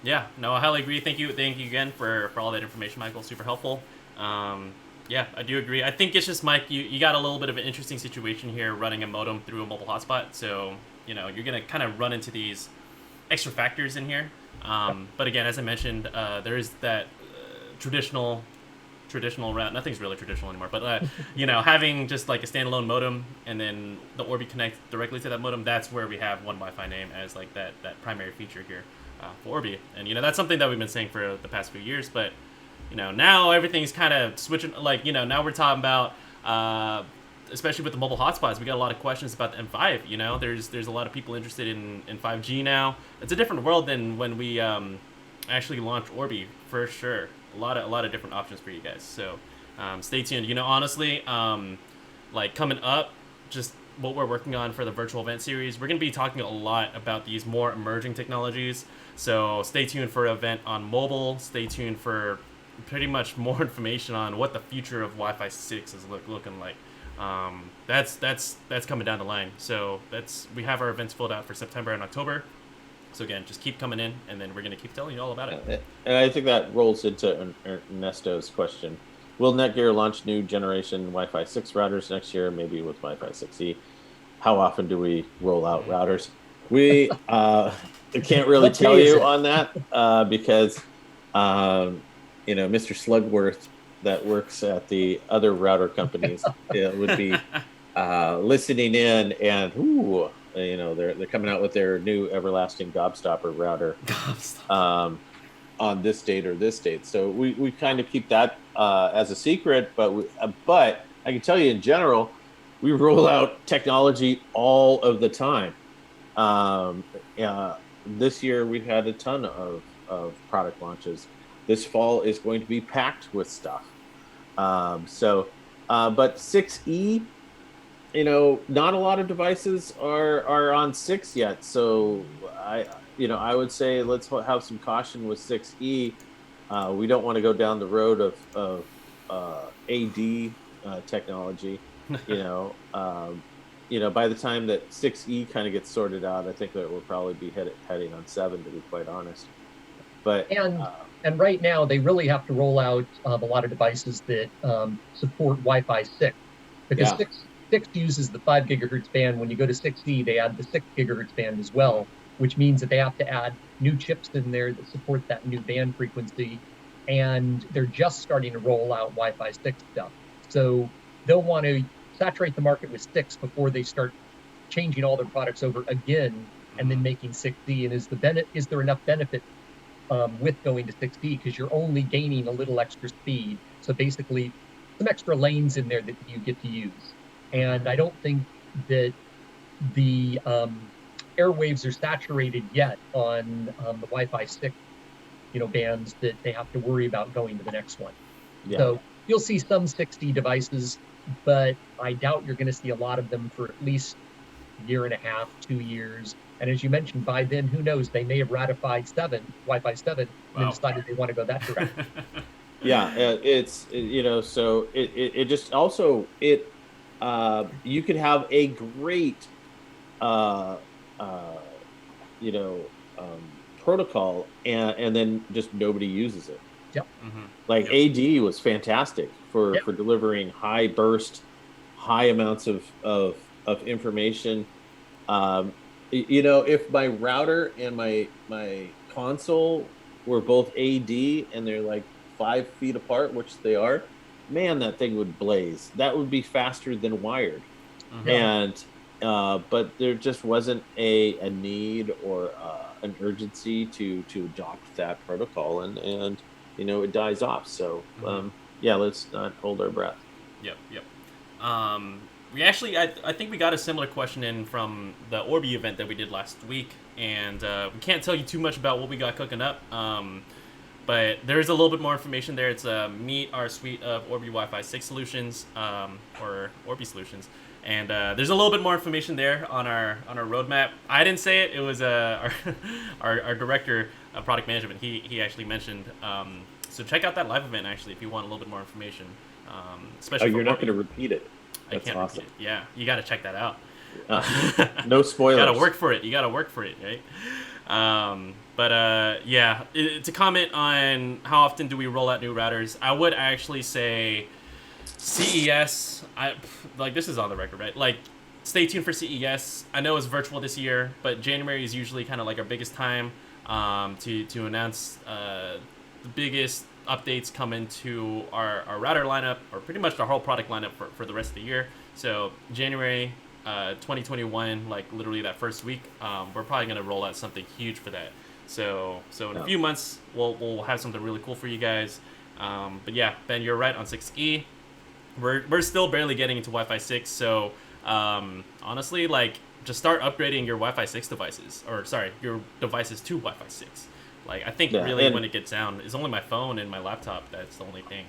Yeah, no, I highly agree. Thank you again for all that information, Michael. Super helpful. Yeah, I do agree. I think it's just, Mike, you got a little bit of an interesting situation here running a modem through a mobile hotspot. So, you're going to kind of run into these extra factors in here. But again, as I mentioned, there is that traditional route. Nothing's really traditional anymore, but having just like a standalone modem and then the Orbi connect directly to that modem, that's where we have one Wi-Fi name as like that primary feature here for Orbi. And that's something that we've been saying for the past few years, but now everything's kind of switching. Like now we're talking about especially with the mobile hotspots, we got a lot of questions about the M5. There's a lot of people interested in 5G now. It's a different world than when we actually launched Orbi, for sure. A lot of different options for you guys. So stay tuned. Honestly, like coming up, just what we're working on for the virtual event series, we're going to be talking a lot about these more emerging technologies. So stay tuned for an event on mobile. Stay tuned for pretty much more information on what the future of Wi-Fi 6 is looking like. That's coming down the line. So we have our events filled out for September and October. So again, just keep coming in, and then we're going to keep telling you all about it. And I think that rolls into Ernesto's question. Will NETGEAR launch new generation Wi-Fi 6 routers next year, maybe with Wi-Fi 6E? How often do we roll out routers? We can't really tell you on that because, Mr. Slugworth that works at the other router companies would be listening in, and they're coming out with their new everlasting gobstopper router on this date or this date. So we kind of keep that as a secret, but I can tell you in general, we roll out technology all of the time. This year we've had a ton of product launches. This fall is going to be packed with stuff. But 6E, not a lot of devices are on 6 yet. So I would say let's have some caution with 6E. We don't want to go down the road of AD technology. By the time that 6E kind of gets sorted out, I think that we'll probably be heading on 7, to be quite honest. But and right now they really have to roll out a lot of devices that support Wi-Fi 6, because 6 uses the 5 gigahertz band. When you go to 6E, they add the 6 gigahertz band as well, which means that they have to add new chips in there that support that new band frequency. And they're just starting to roll out Wi-Fi 6 stuff. So they'll want to saturate the market with 6 before they start changing all their products over again and then making 6E. And is there enough benefit with going to 6E, because you're only gaining a little extra speed. So basically some extra lanes in there that you get to use. And I don't think that the airwaves are saturated yet on the Wi-Fi 6 bands that they have to worry about going to the next one. Yeah. So you'll see some 6E devices, but I doubt you're going to see a lot of them for at least a year and a half, 2 years. And as you mentioned, by then, who knows? They may have ratified Wi-Fi 7, and then decided they want to go that direction. Yeah, so it just also you could have a great protocol, and then just nobody uses it. Yep. Like AD was fantastic for delivering high burst, high amounts of of information. If my router and my console were both AD and they're like 5 feet apart, which they are, man, that thing would blaze. That would be faster than wired. Mhm. And but there just wasn't a need or an urgency to adopt that protocol, and it dies off. So yeah, let's not hold our breath. Yep. We actually, I think we got a similar question in from the Orbi event that we did last week, and we can't tell you too much about what we got cooking up. But there is a little bit more information there. It's meet our suite of Orbi Wi-Fi 6 solutions, or Orbi solutions, and there's a little bit more information there on our roadmap. I didn't say it. It was our director of product management. He actually mentioned. So check out that live event actually if you want a little bit more information. Especially you're for not Orbi. going to repeat it. I That's can't awesome. repeat it. Yeah, you got to check that out. No spoilers. You got to work for it. You got to work for it, right? Yeah, to comment on how often do we roll out new routers, I would actually say CES. This is on the record, right? Like, stay tuned for CES. I know it's virtual this year, but January is usually kind of like our biggest time to announce the biggest updates come into our router lineup, or pretty much our whole product lineup for the rest of the year. So January 2021, like literally that first week, we're probably going to roll out something huge for that. So in a few months, we'll have something really cool for you guys. But yeah, Ben, you're right on 6E. We're still barely getting into Wi-Fi 6, so honestly, like, just start upgrading your Wi-Fi 6 devices, or sorry, your devices to Wi-Fi 6. Like, I think really when it gets down, it's only my phone and my laptop that's the only thing.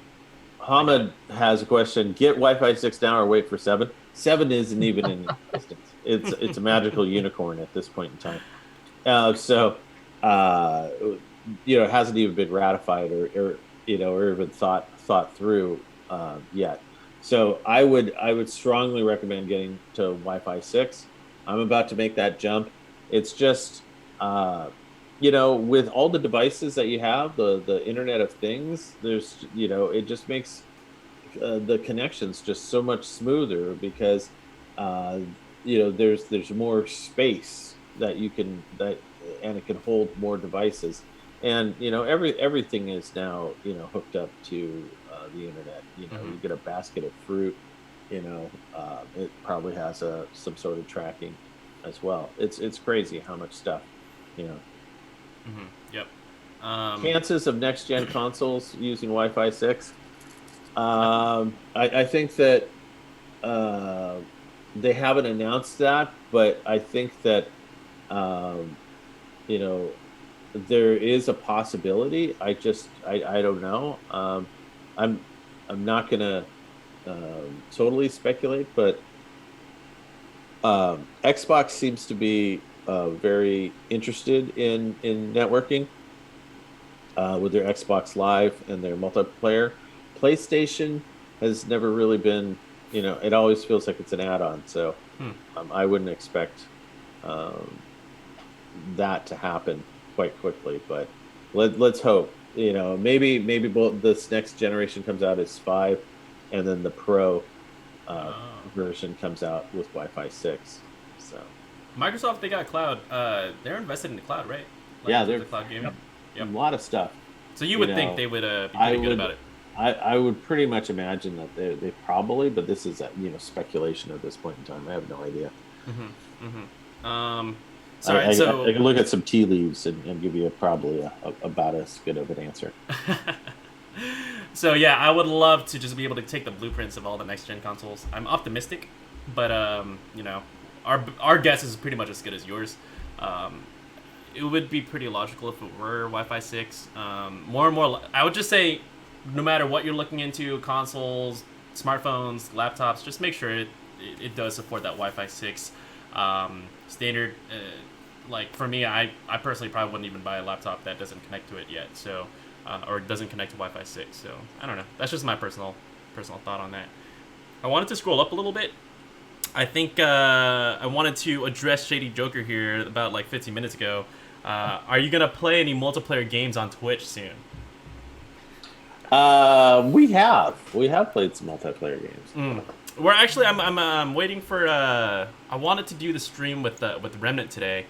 Hamid has a question. Get Wi-Fi 6 now or wait for 7? 7 isn't even in existence. It's a magical unicorn at this point in time. It hasn't even been ratified or even thought through yet. So I would strongly recommend getting to Wi-Fi 6. I'm about to make that jump. It's just with all the devices that you have, the Internet of Things, there's it just makes the connections just so much smoother because there's more space that you can and it can hold more devices, and everything is now hooked up to the internet. You get a basket of fruit, it probably has some sort of tracking as well. It's crazy how much stuff. Yep. Chances of next gen consoles using Wi-Fi 6. I think that they haven't announced that, but I think that there is a possibility. I don't know. I'm not gonna totally speculate, but Xbox seems to be very interested in networking with their Xbox Live and their multiplayer. PlayStation has never really been, it always feels like it's an add-on. So I wouldn't expect that to happen quite quickly, but let's hope. Maybe both this next generation comes out as 5, and then the Pro version comes out with Wi-Fi 6. So Microsoft, they got cloud. They're invested in the cloud, right? They're the cloud gaming. Yep. A lot of stuff. So you would think they would be pretty good about it. I would pretty much imagine that they probably, but this is speculation at this point in time. I have no idea. I can look at some tea leaves and give you probably about as good of an answer. So yeah, I would love to just be able to take the blueprints of all the next gen consoles. I'm optimistic, but our guess is pretty much as good as yours. It would be pretty logical if it were Wi-Fi 6. More and more, I would just say, no matter what you're looking into, consoles, smartphones, laptops, just make sure it does support that Wi-Fi 6 standard. Like for me, I personally probably wouldn't even buy a laptop that doesn't connect to it yet. So, or doesn't connect to Wi-Fi 6. So I don't know. That's just my personal thought on that. I wanted to scroll up a little bit. I think I wanted to address Shady Joker here about like 15 minutes ago. Are you gonna play any multiplayer games on Twitch soon? We have played some multiplayer games. We're actually I'm waiting for I wanted to do the stream with Remnant today.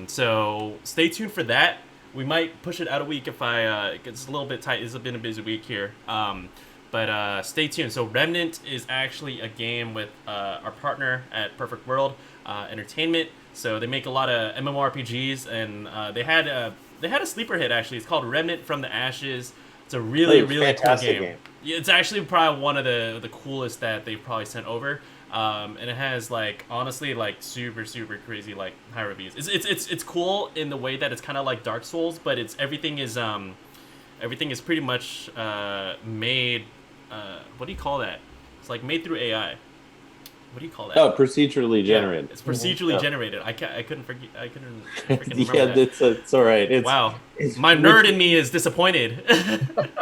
So stay tuned for that. We might push it out a week if it gets a little bit tight. It's been a busy week here. But stay tuned. So Remnant is actually a game with our partner at Perfect World Entertainment. So they make a lot of MMORPGs, and they had a sleeper hit actually. It's called Remnant from the Ashes. It's a really cool game. Yeah, it's actually probably one of the coolest that they've probably sent over. And it has honestly super crazy high reviews. It's cool in the way that it's kind of like Dark Souls, but everything is pretty much made. What do you call that? It's made through AI. What do you call that? Oh, procedurally generated. Yeah, it's procedurally generated. I couldn't remember yeah, that. it's all right. Wow, my nerd in me is disappointed.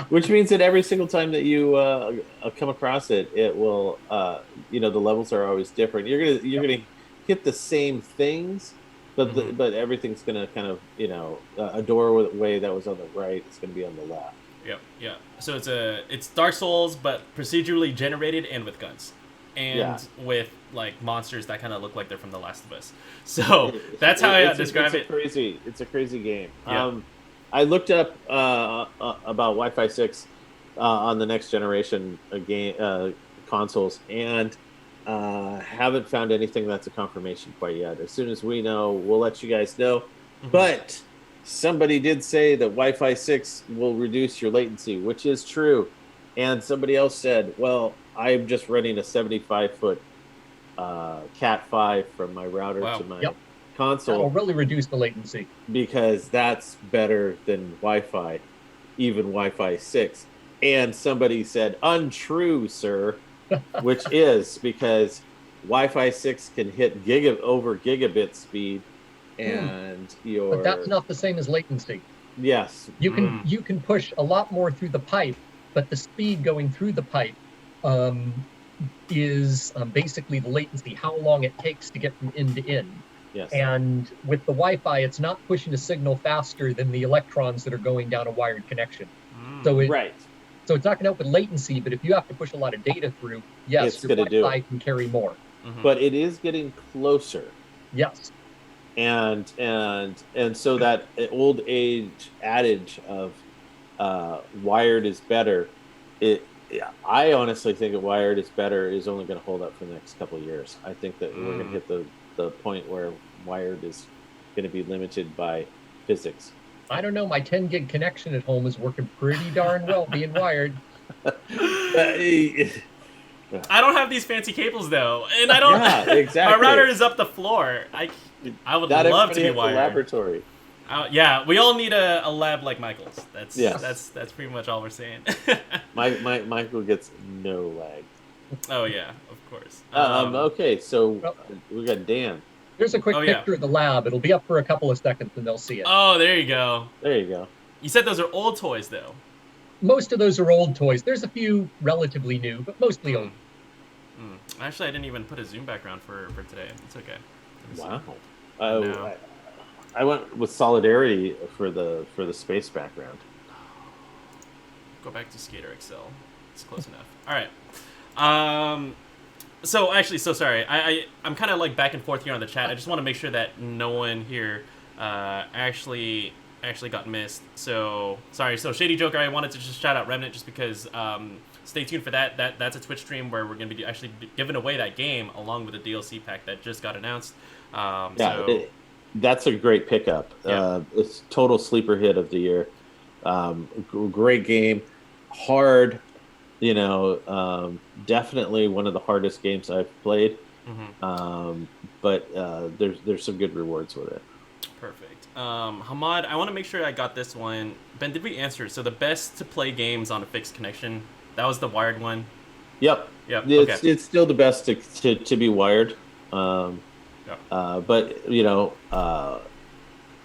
Which means that every single time that you come across it, it will, the levels are always different. You're gonna hit the same things, but but everything's gonna kind of a doorway that was on the right is gonna be on the left. Yep. So it's Dark Souls, but procedurally generated and with guns. And with monsters that kind of look like they're from The Last of Us. So that's how I describe it. It's a crazy game. Yeah. I looked up about Wi-Fi 6 on the next generation game consoles, and haven't found anything that's a confirmation quite yet. As soon as we know, we'll let you guys know. Mm-hmm. But somebody did say that Wi-Fi 6 will reduce your latency, which is true. And somebody else said, well, I'm just running a 75-foot Cat 5 from my router to my console. That'll really reduce the latency. Because that's better than Wi-Fi, even Wi-Fi 6. And somebody said, untrue, sir, which is because Wi-Fi 6 can hit over gigabit speed, and But that's not the same as latency. Yes. You can push a lot more through the pipe, but the speed going through the pipe is basically the latency, how long it takes to get from end to end. Yes. And with the Wi-Fi, it's not pushing a signal faster than the electrons that are going down a wired connection. So it's not going to help with latency, but if you have to push a lot of data through, yes, your Wi-Fi can carry more. But it is getting closer. Yes. And so that old age adage of wired is better, I honestly think that wired is better is only going to hold up for the next couple of years. I think that we're going to hit the point where wired is going to be limited by physics. I don't know. My 10 gig connection at home is working pretty darn well being wired. I don't have these fancy cables though, and I don't. Yeah, exactly. My router is up the floor. I would love to be wired. Laboratory. Yeah, we all need a lab like Michael's. That's pretty much all we're saying. Michael gets no lag. Oh yeah, of course. Okay, so we got Dan. Here's a quick picture of the lab. It'll be up for a couple of seconds, and they'll see it. Oh, there you go. There you go. You said those are old toys, though. Most of those are old toys. There's a few relatively new, but mostly old. Actually, I didn't even put a zoom background for today. It's okay. Wow. I went with Solidarity for the space background. Go back to Skater XL. It's close enough. All right. So sorry. I'm kind of back and forth here on the chat. I just want to make sure that no one here actually got missed. So sorry. So Shady Joker, I wanted to just shout out Remnant just because. Stay tuned for that. That's a Twitch stream where we're going to be actually giving away that game along with the DLC pack that just got announced. That's a great pickup. Yeah. It's total sleeper hit of the year. Great game, hard. Definitely one of the hardest games I've played. But there's some good rewards with it. Perfect. Hamad, I want to make sure I got this one. Ben, did we answer? So the best to play games on a fixed connection. That was the wired one. Yep. It's still the best to be wired. But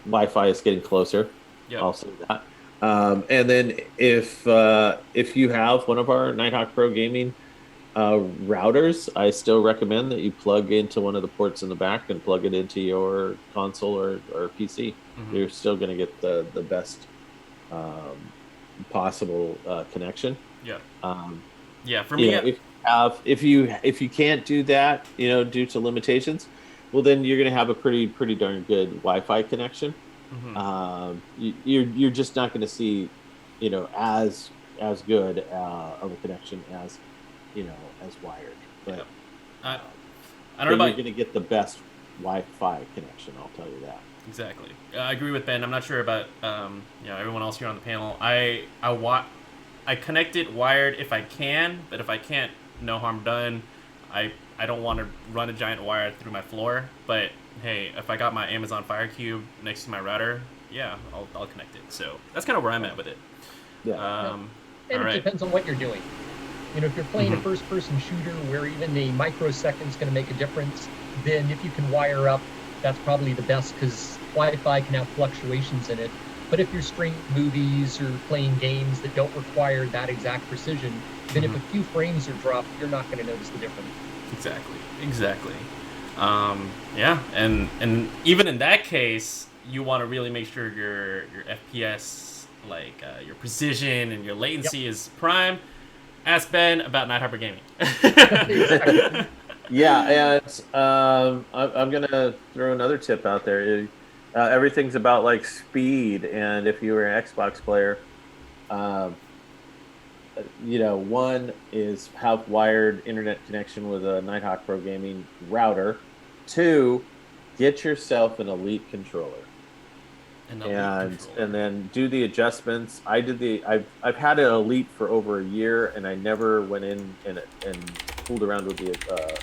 Wi-Fi is getting closer. Yep. I'll say that. And then if you have one of our Nighthawk Pro Gaming routers, I still recommend that you plug into one of the ports in the back and plug it into your console or PC. You're still going to get the best possible connection. Yeah. Yeah, for me, If you can't do that, due to limitations, well, then you're going to have a pretty darn good Wi-Fi connection. mhm. You're just not going to see, as good of a connection as as wired, Yeah. but I, um, I don't but know you're about going to get the best Wi-Fi connection. I'll tell you that. exactly. I agree with Ben. I'm not sure about everyone else here on the panel. I connect it wired if I can, but if I can't, no harm done. I don't want to run a giant wire through my floor, but hey, if I got my Amazon Fire Cube next to my router, yeah, I'll connect it. So that's kind of where I'm at with it. Yeah. All And it right. depends on what you're doing. If you're playing a Mhm. first-person shooter where even a microsecond is going to make a difference, then if you can wire up, that's probably the best because Wi-Fi can have fluctuations in it. But if you're streaming movies or playing games that don't require that exact precision, then if a few frames are dropped, you're not going to notice the difference. Exactly. Yeah, and even in that case, you want to really make sure your FPS, like your precision and your latency, is prime. Ask Ben about Night Harbor Gaming. Exactly. Yeah, and I'm gonna throw another tip out there. Everything's about like speed, and if you were an Xbox player, um, one is have wired internet connection with a Nighthawk Pro Gaming router. Two, get yourself an Elite controller. An elite And controller. then do the adjustments. I've had an Elite for over a year, and I never went in and fooled around with the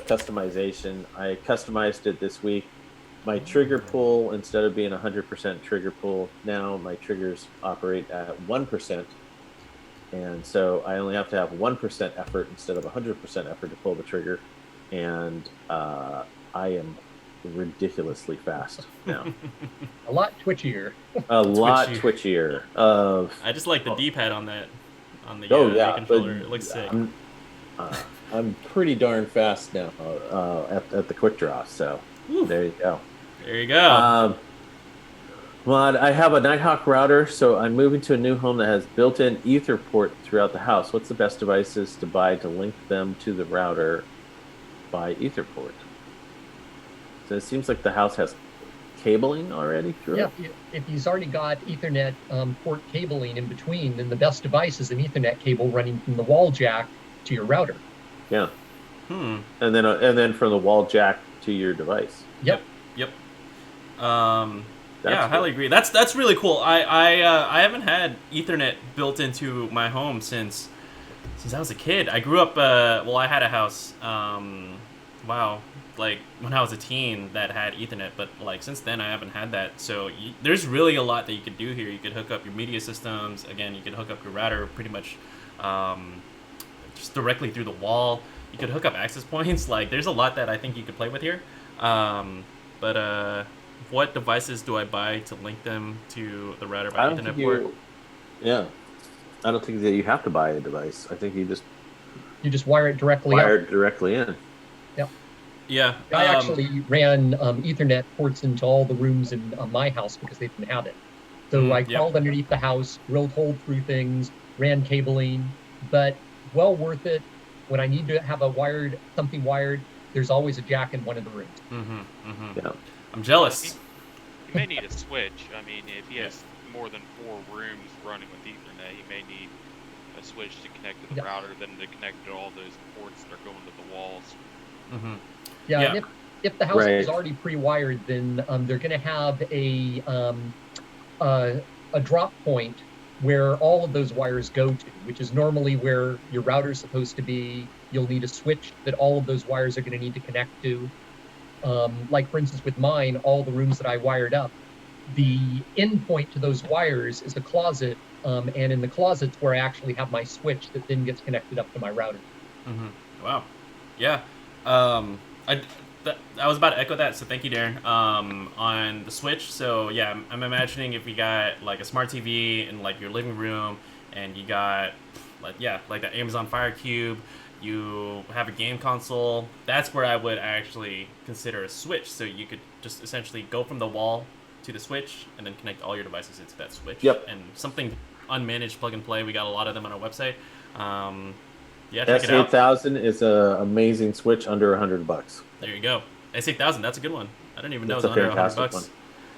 customization. I customized it this week. My trigger pull, instead of being 100% trigger pull, now my triggers operate at 1%. And so I only have to have 1% effort instead of 100% effort to pull the trigger. And I am ridiculously fast now. A lot twitchier. A lot Twitchy. twitchier. Of I just like the D-pad on that, on the Oh Elite yeah, but controller. It looks sick. I'm pretty darn fast now at the quick draw. So Whew. there you go. There you go. Well, I have a Nighthawk router, so I'm moving to a new home that has built-in Ether port throughout the house. What's the best devices to buy to link them to the router by Ether port? So it seems like the house has cabling already through Yeah, it. if he's already got Ethernet port cabling in between, then the best device is an Ethernet cable running from the wall jack to your router. Yeah. Hmm. And then from the wall jack to your device. Yep. Yeah, I highly agree. That's really cool. I haven't had Ethernet built into my home since I was a kid. I grew up. I had a house. Wow, like when I was a teen that had Ethernet, but like since then I haven't had that. So there's really a lot that you could do here. You could hook up your media systems. Again, you could hook up your router pretty much just directly through the wall. You could hook up access points. Like there's a lot that I think you could play with here. But what devices do I buy to link them to the router I by don't Ethernet think port? yeah. I don't think that you have to buy a device. I think you just You just wire it directly wire up. it directly in. Yep. Yeah. I actually ran Ethernet ports into all the rooms in my house because they didn't have it. So I crawled underneath the house, drilled hole through things, ran cabling, but well worth it. When I need to have something wired, there's always a jack in one of the rooms. Yeah. I'm jealous. He may need a switch. I mean, if he has more than 4 rooms running with Ethernet, he may need a switch to connect to the router, then to connect to all those ports that are going to the walls. Yeah. And if the house is already pre-wired, then they're going to have a drop point where all of those wires go to, which is normally where your router is supposed to be. You'll need a switch that all of those wires are going to need to connect to. Like for instance, with mine, all the rooms that I wired up, the end point to those wires is a closet, and in the closet's where I actually have my switch that then gets connected up to my router. Wow. Yeah. I was about to echo that, so thank you, Darren. On the Switch, so yeah, I'm imagining if you got like a smart TV in like your living room, and you got like the Amazon Fire Cube, you have a game console. That's where I would actually consider a Switch. So you could just essentially go from the wall to the Switch, and then connect all your devices into that Switch. Yep. And something unmanaged plug and play. We got a lot of them on our website. Yeah, check it out. S8000 is an amazing switch under $100. There you go. S8000, that's a good one. I didn't even know it That's was a under 100 fantastic bucks.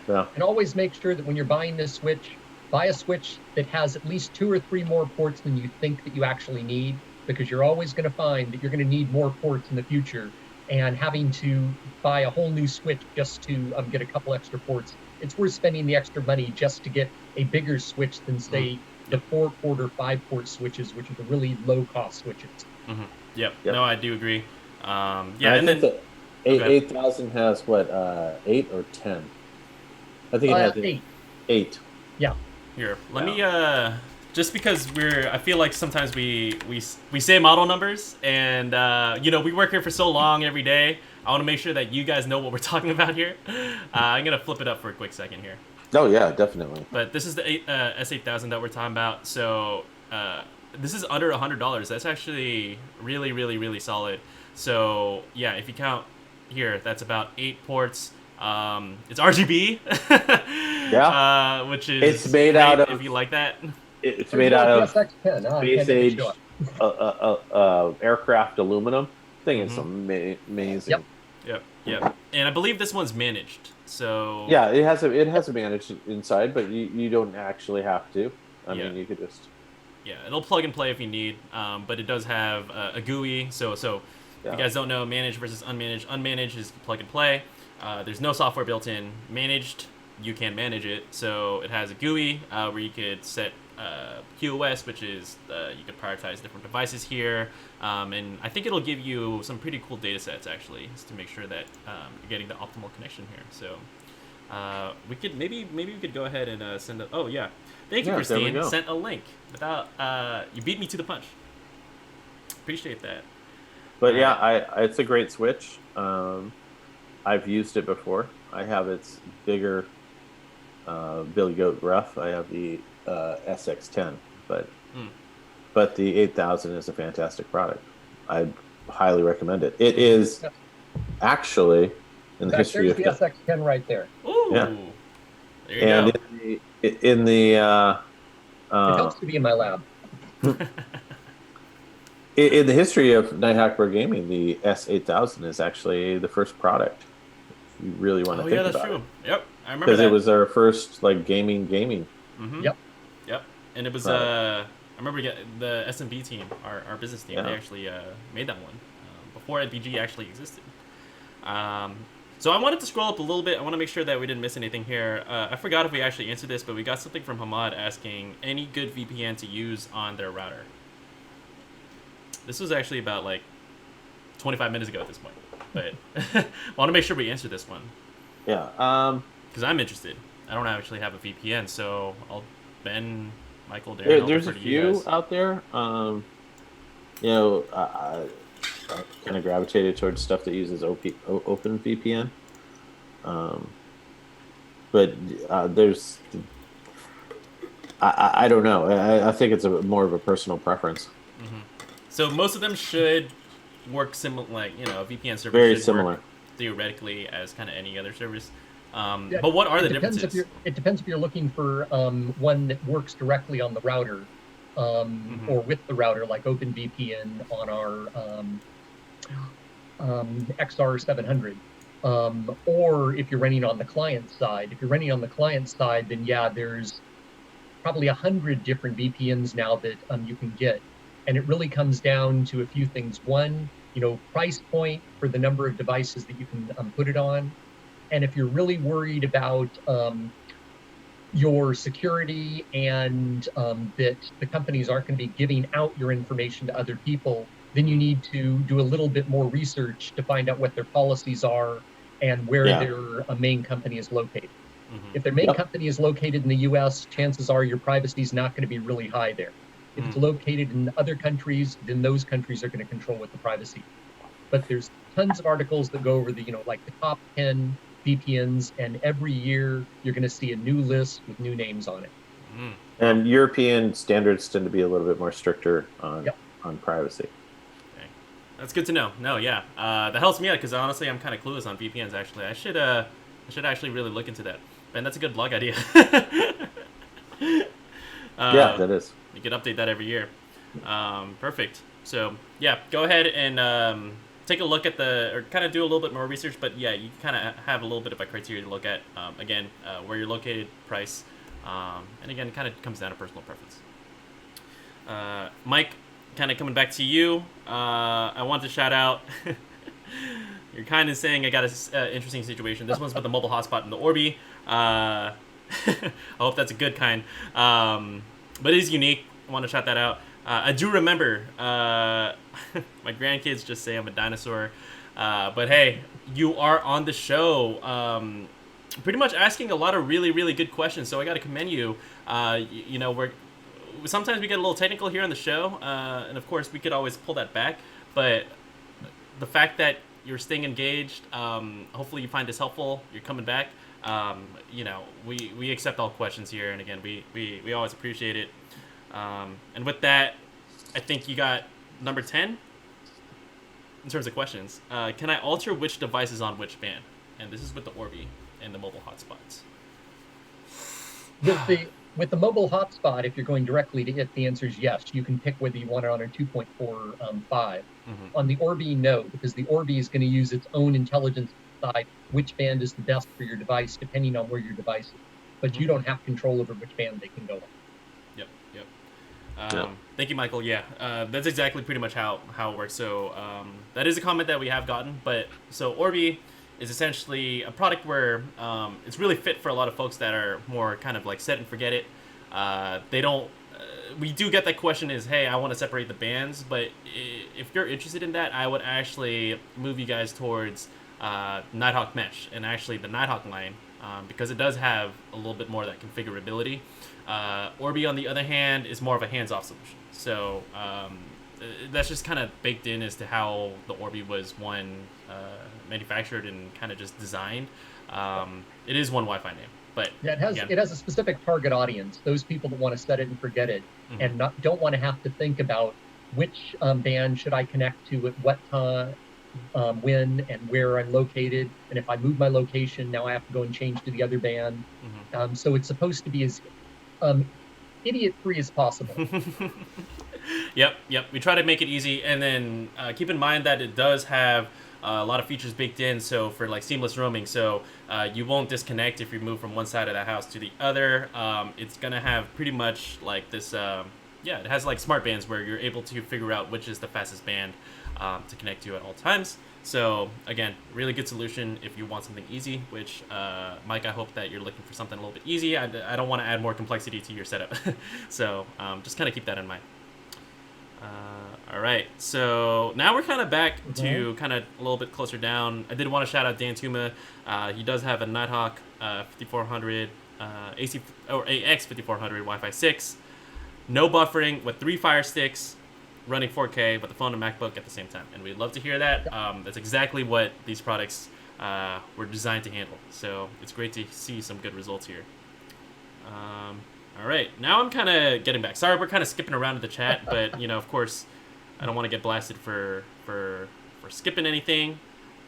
one. Yeah. And always make sure that when you're buying this switch, buy a switch that has at least 2 or 3 more ports than you think that you actually need, because you're always going to find that you're going to need more ports in the future. And having to buy a whole new switch just to get a couple extra ports, it's worth spending the extra money just to get a bigger switch than, say, the 4-port or 5-port switches, which are the really low-cost switches. Mm-hmm. Yep. Yep. No, I do agree. Yeah, and I think the 8000 has what, 8 or 10? I think it has 8. 8. Yeah. Here, let me just because I feel like sometimes we say model numbers, and we work here for so long every day. I want to make sure that you guys know what we're talking about here. I'm gonna flip it up for a quick second here. Oh yeah, definitely. But this is the S8000 that we're talking about. So this is under $100. That's actually really, really, really solid. So yeah, if you count here, that's about 8 ports. It's RGB. Yeah. Which is it's made out of. if you like that. It's made out of SX10. space age aircraft aluminum. Thing is amazing. Yep. And I believe this one's managed. So yeah, it has a managed inside, but you don't actually have to. I mean, you could just. Yeah, it'll plug and play if you need, but it does have a GUI. So if you guys don't know, managed versus unmanaged. Unmanaged is plug and play. There's no software built in. Managed, you can manage it. So it has a GUI where you could set QoS, which is you could prioritize different devices here, and I think it'll give you some pretty cool data sets actually, just to make sure that you're getting the optimal connection here. So we could maybe we could go ahead and send a. Oh yeah, thank you, Christine. Sent a link without you beat me to the punch. Appreciate that. But it's a great switch. I've used it before. I have its bigger Billy Goat rough. I have the SX10, but the 8000 is a fantastic product. I highly recommend it. It is actually in the history of Ooh, yeah. There you go. In the it helps to be in my lab. In the history of NETGEAR Pro Gaming, the S8000 is actually the first product. If you really want to think about it. Oh yeah, that's true. Yep, I remember because it was our first gaming. Mm-hmm. Yep, and it was I remember the SMB team, our business team. They actually made that one before NPG actually existed. So I wanted to scroll up a little bit. I want to make sure that we didn't miss anything here. I forgot if we actually answered this, but we got something from Hamad asking any good VPN to use on their router. This was actually about 25 minutes ago at this point, but I want to make sure we answer this one. Yeah. Because I'm interested. I don't actually have a VPN, so Ben, Michael, Darren. There's a few out there. I kind of gravitated towards stuff that uses Open VPN. But there's. I don't know. I think it's more of a personal preference. Mm-hmm. So most of them should work similar, a VPN service. Very should similar. Work theoretically as kind of any other service. But what are the differences? It depends if you're looking for one that works directly on the router, or with the router, like OpenVPN on our XR700. Or if you're running on the client side. If you're running on the client side, then there's probably 100 different VPNs now that you can get. And it really comes down to a few things. One, price point for the number of devices that you can put it on. And if you're really worried about your security and that the companies aren't going to be giving out your information to other people, then you need to do a little bit more research to find out what their policies are and where their main company is located. Mm-hmm. If their main company is located in the U.S., chances are your privacy is not going to be really high there. If it's located in other countries, then those countries are going to control what the privacy is. But there's tons of articles that go over the, the top 10 VPNs, and every year you're going to see a new list with new names on it. Mm. And European standards tend to be a little bit more stricter on privacy. Okay. That's good to know. No, that helps me out because honestly, I'm kind of clueless on VPNs. Actually, I should actually really look into that. Ben, that's a good blog idea. That is. You could update that every year. Perfect. So yeah, go ahead and take a look at or kind of do a little bit more research. But yeah, you kind of have a little bit of a criteria to look at. Again, where you're located, price, and again, it kind of comes down to personal preference. Mike, kind of coming back to you. I want to shout out. You're kind of saying I got an interesting situation. This one's with the mobile hotspot and the Orbi. I hope that's a good kind. But it is unique. I want to shout that out. I do remember my grandkids just say I'm a dinosaur. But hey, you are on the show. Pretty much asking a lot of really, really good questions. So I got to commend you. You know, sometimes we get a little technical here on the show. And of course, we could always pull that back. But the fact that you're staying engaged, hopefully you find this helpful. You're coming back. You know, we accept all questions here. And again, we always appreciate it. And with that, I think you got number 10 in terms of questions. Can I alter which device is on which band? And this is with the Orbi and the mobile hotspots. With the mobile hotspot, if you're going directly to it, the answer is yes. You can pick whether you want it on a 2.45. Mm-hmm. On the Orbi, no, because the Orbi is going to use its own intelligence to decide which band is the best for your device, depending on where your device is. But you don't have control over which band they can go on. Yep. Thank you, Michael. Yeah, that's exactly pretty much how it works. So that is a comment that we have gotten. But so Orbi is essentially a product where it's really fit for a lot of folks that are more kind of like set and forget it. They don't. We do get that question is, hey, I want to separate the bands, but if you're interested in that, I would actually move you guys towards Nighthawk Mesh and actually the Nighthawk line because it does have a little bit more of that configurability. Orbi, on the other hand, is more of a hands-off solution. So that's just kind of baked in as to how the Orbi was manufactured and kind of just designed. It is one Wi-Fi name, but yeah, it has a specific target audience. Those people that want to set it and forget it, mm-hmm. and don't want to have to think about which band should I connect to at what time, when and where I'm located, and if I move my location, now I have to go and change to the other band. Mm-hmm. So it's supposed to be as idiot-free as possible. Yep. We try to make it easy, and then keep in mind that it does have a lot of features baked in. So for like seamless roaming, so you won't disconnect if you move from one side of the house to the other. It's gonna have pretty much like this. It has like smart bands where you're able to figure out which is the fastest band to connect to at all times. So again, really good solution if you want something easy, which Mike, I hope that you're looking for something a little bit easy. I don't want to add more complexity to your setup. So just kind of keep that in mind. All right, so now we're kind of back to kind of a little bit closer down. I did want to shout out Dantuma. He does have a Nighthawk 5400 AC or AX 5400 Wi-Fi 6, no buffering with 3 Fire Sticks, running 4K with the phone and MacBook at the same time, and we'd love to hear that. That's exactly what these products were designed to handle. So it's great to see some good results here. All right, now I'm kind of getting back. Sorry, we're kind of skipping around in the chat, but you know, of course, I don't want to get blasted for skipping anything.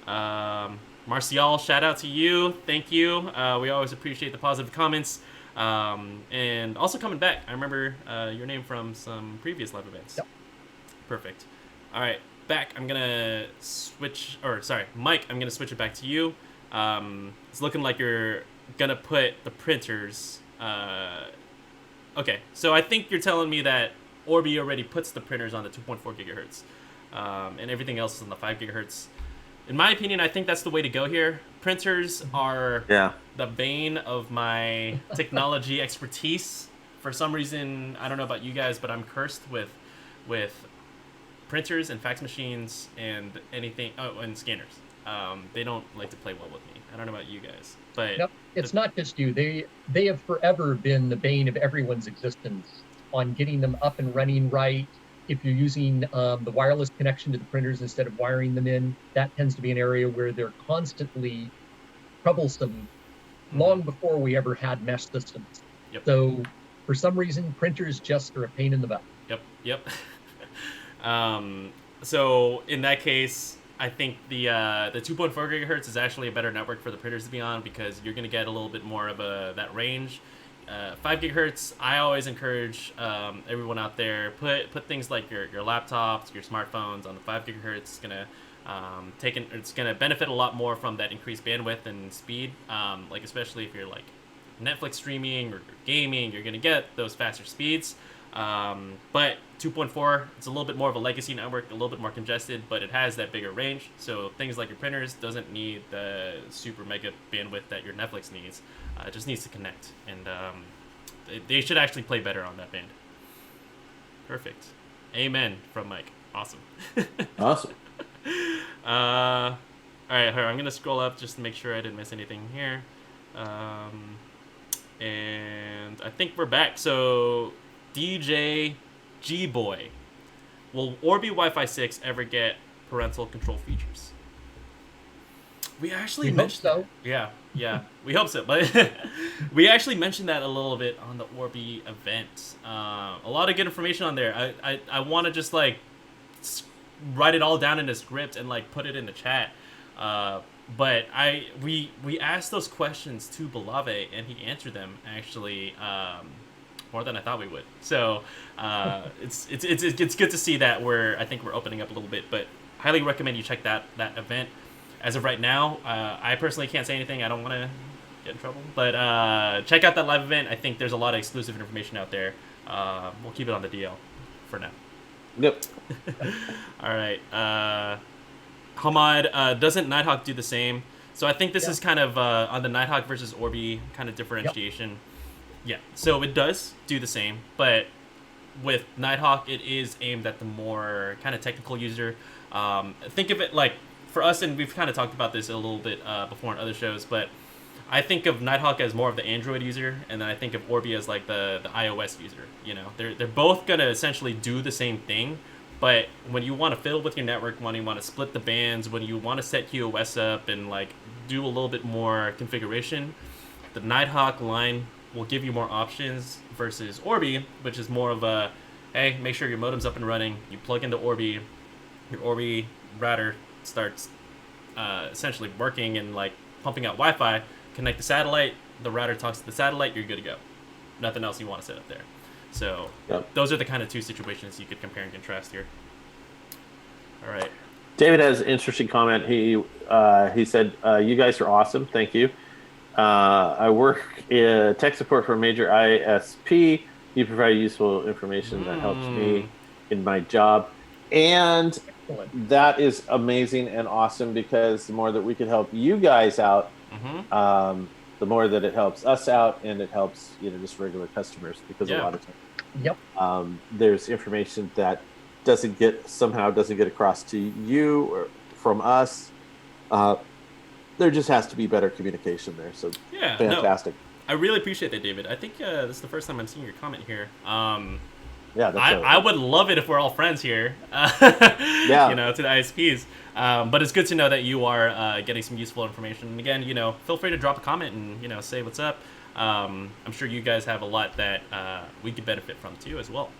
Marcial, shout out to you. Thank you. We always appreciate the positive comments. And also coming back. I remember your name from some previous live events. Yep. Perfect. All right, back. I'm gonna switch. Or sorry, Mike. I'm gonna switch it back to you. It's looking like you're gonna put the printers. Okay, so I think you're telling me that Orbi already puts the printers on the 2.4 gigahertz, and everything else is on the 5 gigahertz. In my opinion, I think that's the way to go here. Printers are the bane of my technology expertise. For some reason, I don't know about you guys, but I'm cursed with printers and fax machines and anything. Oh, and scanners. They don't like to play well with me. I don't know about you guys, but no, it's not just you. They have forever been the bane of everyone's existence on getting them up and running right. If you're using the wireless connection to the printers instead of wiring them in, that tends to be an area where they're constantly troublesome long before we ever had mesh systems. Yep. So for some reason, printers just are a pain in the butt. Yep. So in that case, I think the 2.4 gigahertz is actually a better network for the printers to be on because you're going to get a little bit more of that range. 5 gigahertz. I always encourage everyone out there put things like your laptops, your smartphones on the 5 gigahertz. It's gonna it's gonna benefit a lot more from that increased bandwidth and speed. Like especially if you're like Netflix streaming or gaming, you're gonna get those faster speeds. But 2.4, it's a little bit more of a legacy network, a little bit more congested, but it has that bigger range. So things like your printers doesn't need the super mega bandwidth that your Netflix needs. It just needs to connect, and they should actually play better on that band. Perfect. Amen from Mike. Awesome. Awesome. All right, I'm gonna scroll up just to make sure I didn't miss anything here. And I think we're back. So DJ G-Boy, will Orbi Wi-Fi 6 ever get parental control features? We actually mentioned so. Yeah, we hope so. But we actually mentioned that a little bit on the Orbi event. A lot of good information on there. I want to just like write it all down in a script and like put it in the chat. But we asked those questions to Belave, and he answered them actually more than I thought we would. So it's good to see that I think we're opening up a little bit. But highly recommend you check that event. As of right now, I personally can't say anything. I don't want to get in trouble. But check out that live event. I think there's a lot of exclusive information out there. We'll keep it on the DL for now. Yep. All right. Hamad, doesn't Nighthawk do the same? So I think this is kind of on the Nighthawk versus Orbi kind of differentiation. Yep. Yeah, so it does do the same, but with Nighthawk, it is aimed at the more kind of technical user. Think of it like, for us, and we've kind of talked about this a little bit before in other shows, but I think of Nighthawk as more of the Android user, and then I think of Orbi as like the iOS user. You know, they're both gonna essentially do the same thing, but when you want to fiddle with your network, when you want to split the bands, when you want to set QoS up and like do a little bit more configuration, the Nighthawk line will give you more options versus Orbi, which is more of a, hey, make sure your modem's up and running. You plug into Orbi, your Orbi router starts essentially working and like pumping out Wi-Fi. Connect the satellite, the router talks to the satellite, you're good to go. Nothing else you want to set up there. So those are the kind of two situations you could compare and contrast here. All right. David has an interesting comment. He said, "You guys are awesome. Thank you. I work in tech support for a major ISP. You provide useful information that helps me in my job." And that is amazing and awesome, because the more that we can help you guys out, the more that it helps us out, and it helps just regular customers, because a lot of times there's information that doesn't get across to you or from us. There just has to be better communication there. So fantastic. No, I really appreciate that, David. I think this is the first time I'm seeing your comment here. I would love it if we're all friends here. To the ISPs. But it's good to know that you are getting some useful information. And again, feel free to drop a comment and say what's up. I'm sure you guys have a lot that we could benefit from too as well.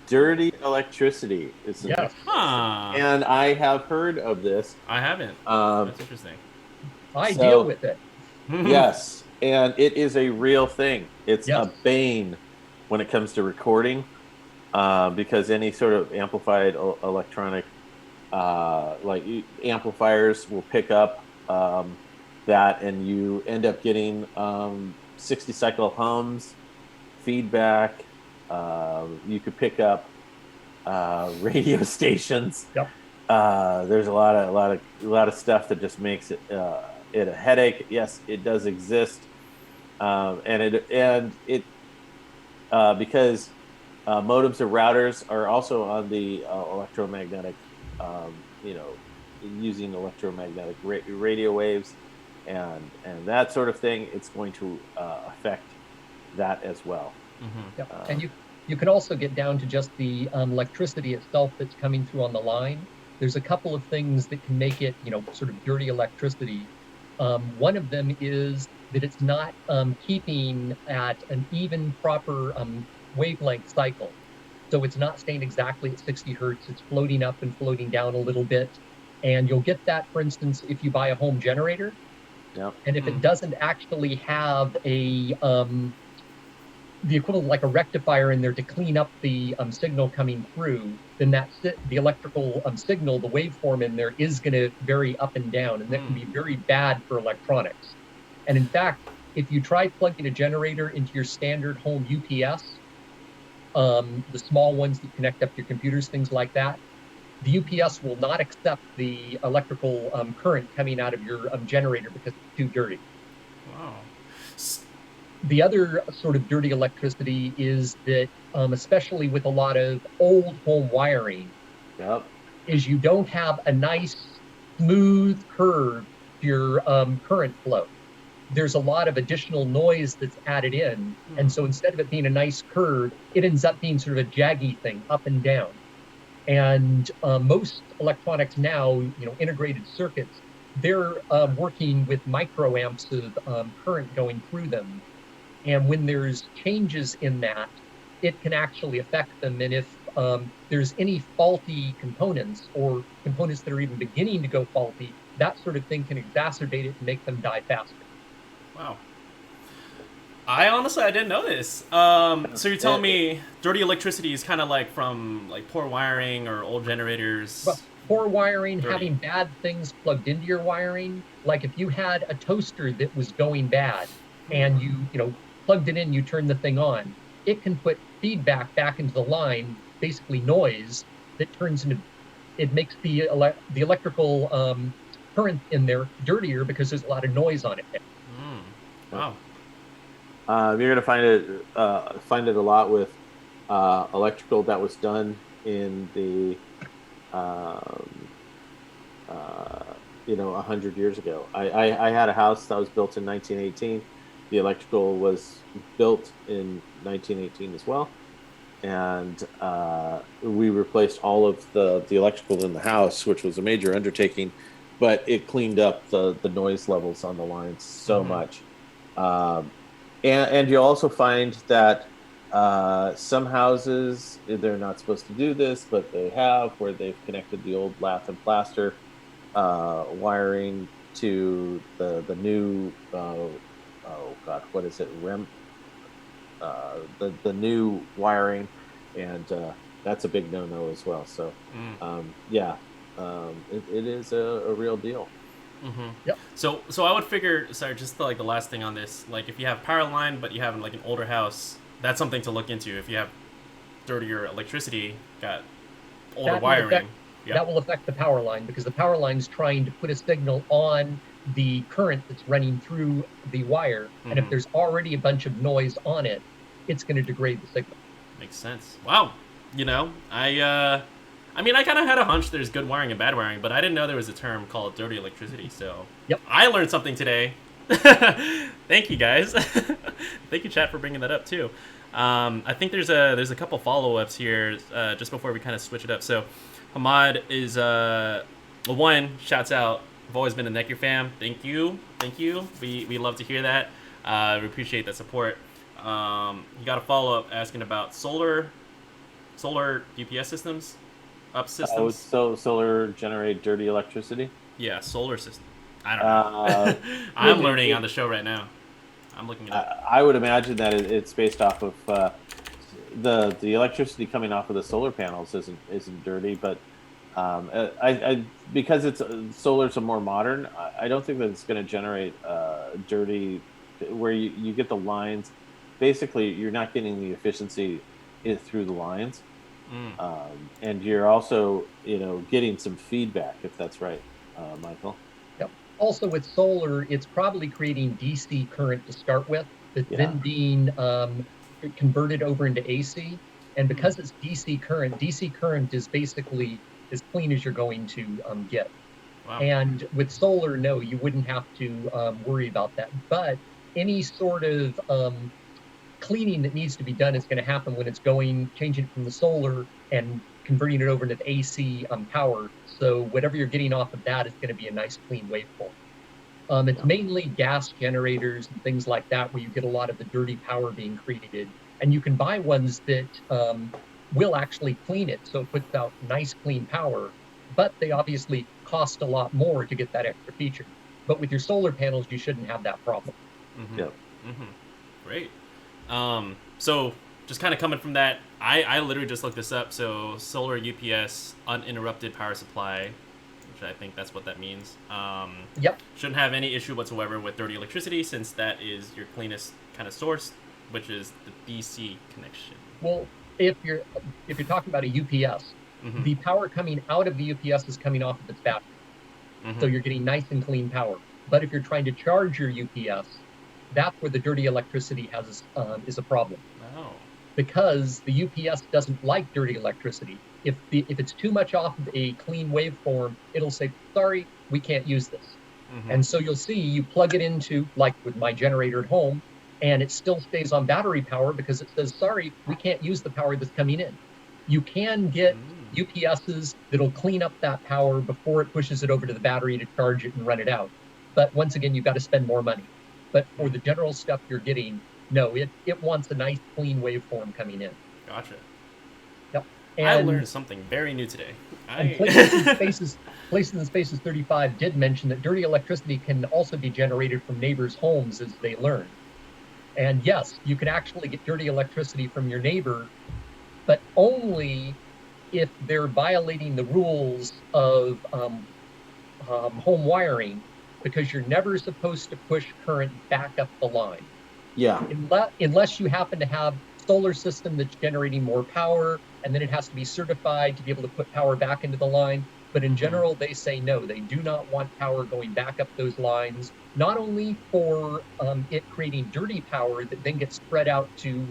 Dirty electricity is and I have heard of this. I haven't. That's interesting. I deal with it. Yes, and it is a real thing. It's a bane when it comes to recording, because any sort of amplified electronic, like amplifiers, will pick up that, and you end up getting 60-cycle hums, feedback. You could pick up radio stations. There's a lot of stuff that just makes it a headache. Yes, it does exist, and it because modems and routers are also on the electromagnetic, using electromagnetic radio waves, and that sort of thing. It's going to affect that as well. And you can also get down to just the electricity itself that's coming through on the line. There's a couple of things that can make it, sort of dirty electricity. One of them is that it's not keeping at an even proper wavelength cycle. So it's not staying exactly at 60 hertz. It's floating up and floating down a little bit. And you'll get that, for instance, if you buy a home generator. Yep. And if it doesn't actually have a the equivalent like a rectifier in there to clean up the signal coming through, then the electrical signal, the waveform in there is going to vary up and down, and that can be very bad for electronics. And in fact, if you try plugging a generator into your standard home UPS, the small ones that connect up to your computers, things like that, the UPS will not accept the electrical current coming out of your generator because it's too dirty. Wow. The other sort of dirty electricity is that, especially with a lot of old home wiring, Yep. is you don't have a nice smooth curve to your current flow. There's a lot of additional noise that's added in. And so instead of it being a nice curve, it ends up being sort of a jaggy thing up and down. And most electronics now, integrated circuits, they're working with microamps of current going through them. And when there's changes in that, it can actually affect them. And if there's any faulty components or components that are even beginning to go faulty, that sort of thing can exacerbate it and make them die faster. Wow. I didn't know this. So you're telling me dirty electricity is kind of like from like poor wiring or old generators? Well, poor wiring, dirty. having bad things plugged into your wiring. Like if you had a toaster that was going bad and you plugged it in, you turned the thing on, it can put feedback back into the line, basically noise that turns into, it makes the electrical current in there dirtier because there's a lot of noise on it. Wow. You're going to find it a lot with electrical that was done in the 100 years ago. I had a house that was built in 1918. The electrical was built in 1918 as well, and we replaced all of the electrical in the house, which was a major undertaking, but it cleaned up the noise levels on the lines so much. And you'll also find that some houses, they're not supposed to do this, but they have, where they've connected the old lath and plaster wiring to the new, what is it? The new wiring, and that's a big no-no as well. So, it is a real deal. Yep. So I would figure, sorry, just the last thing on this, like if you have power line but you have like an older house, that's something to look into. If you have dirtier electricity, got older wiring, that will affect the power line, because the power line's trying to put a signal on the current that's running through the wire, and if there's already a bunch of noise on it, it's going to degrade the signal. Makes sense. Wow. I kind of had a hunch there's good wiring and bad wiring, but I didn't know there was a term called dirty electricity. So I learned something today. Thank you, guys. Thank you, chat, for bringing that up too. I think there's a couple follow-ups here just before we kind of switch it up. So Hamad is one shouts out. I've always been a NETGEAR fan. Thank you. We love to hear that. We appreciate that support. You got a follow-up asking about solar UPS systems. Up systems. So solar generate dirty electricity? Yeah, solar system. I don't know. I'm learning on the show right now. I'm looking it up. I would imagine that it's based off of the electricity coming off of the solar panels isn't dirty, but because solar's a more modern, I don't think that it's going to generate dirty, where you get the lines. Basically, you're not getting the efficiency through the lines. And you're also, getting some feedback, if that's right, Michael. Yep. Also, with solar, it's probably creating DC current to start with, that's then being converted over into AC. And because it's DC current is basically as clean as you're going to get. Wow. And with solar, no, you wouldn't have to worry about that. But any sort of cleaning that needs to be done is going to happen when it's changing from the solar and converting it over into the AC power. So whatever you're getting off of that is going to be a nice clean waveform. It's mainly gas generators and things like that where you get a lot of the dirty power being created. And you can buy ones that will actually clean it, so it puts out nice clean power, but they obviously cost a lot more to get that extra feature. But with your solar panels, you shouldn't have that problem. Mm-hmm. Yep. Mm-hmm. Great. So just kind of coming from that, I literally just looked this up. So solar UPS, uninterrupted power supply, which I think that's what that means. Yep. Shouldn't have any issue whatsoever with dirty electricity, since that is your cleanest kind of source, which is the DC connection. Well, if you're talking about a UPS, Mm-hmm. the power coming out of the UPS is coming off of its battery. Mm-hmm. So you're getting nice and clean power. But if you're trying to charge your UPS, that's where the dirty electricity is a problem. Oh. Because the UPS doesn't like dirty electricity. If it's too much off of a clean waveform, it'll say, sorry, we can't use this. Mm-hmm. And so you'll see you plug it into, like with my generator at home, and it still stays on battery power because it says, sorry, we can't use the power that's coming in. You can get UPSs that'll clean up that power before it pushes it over to the battery to charge it and run it out. But once again, you've got to spend more money. But for the general stuff you're getting, no, it wants a nice clean waveform coming in. Gotcha. Yep. I And, learned something very new today. and Places and Spaces 35 did mention that dirty electricity can also be generated from neighbors' homes as they learn. And yes, you can actually get dirty electricity from your neighbor, but only if they're violating the rules of home wiring, because you're never supposed to push current back up the line. Yeah. Unless you happen to have a solar system that's generating more power, and then it has to be certified to be able to put power back into the line. But in general, they say no, they do not want power going back up those lines, not only for it creating dirty power that then gets spread out to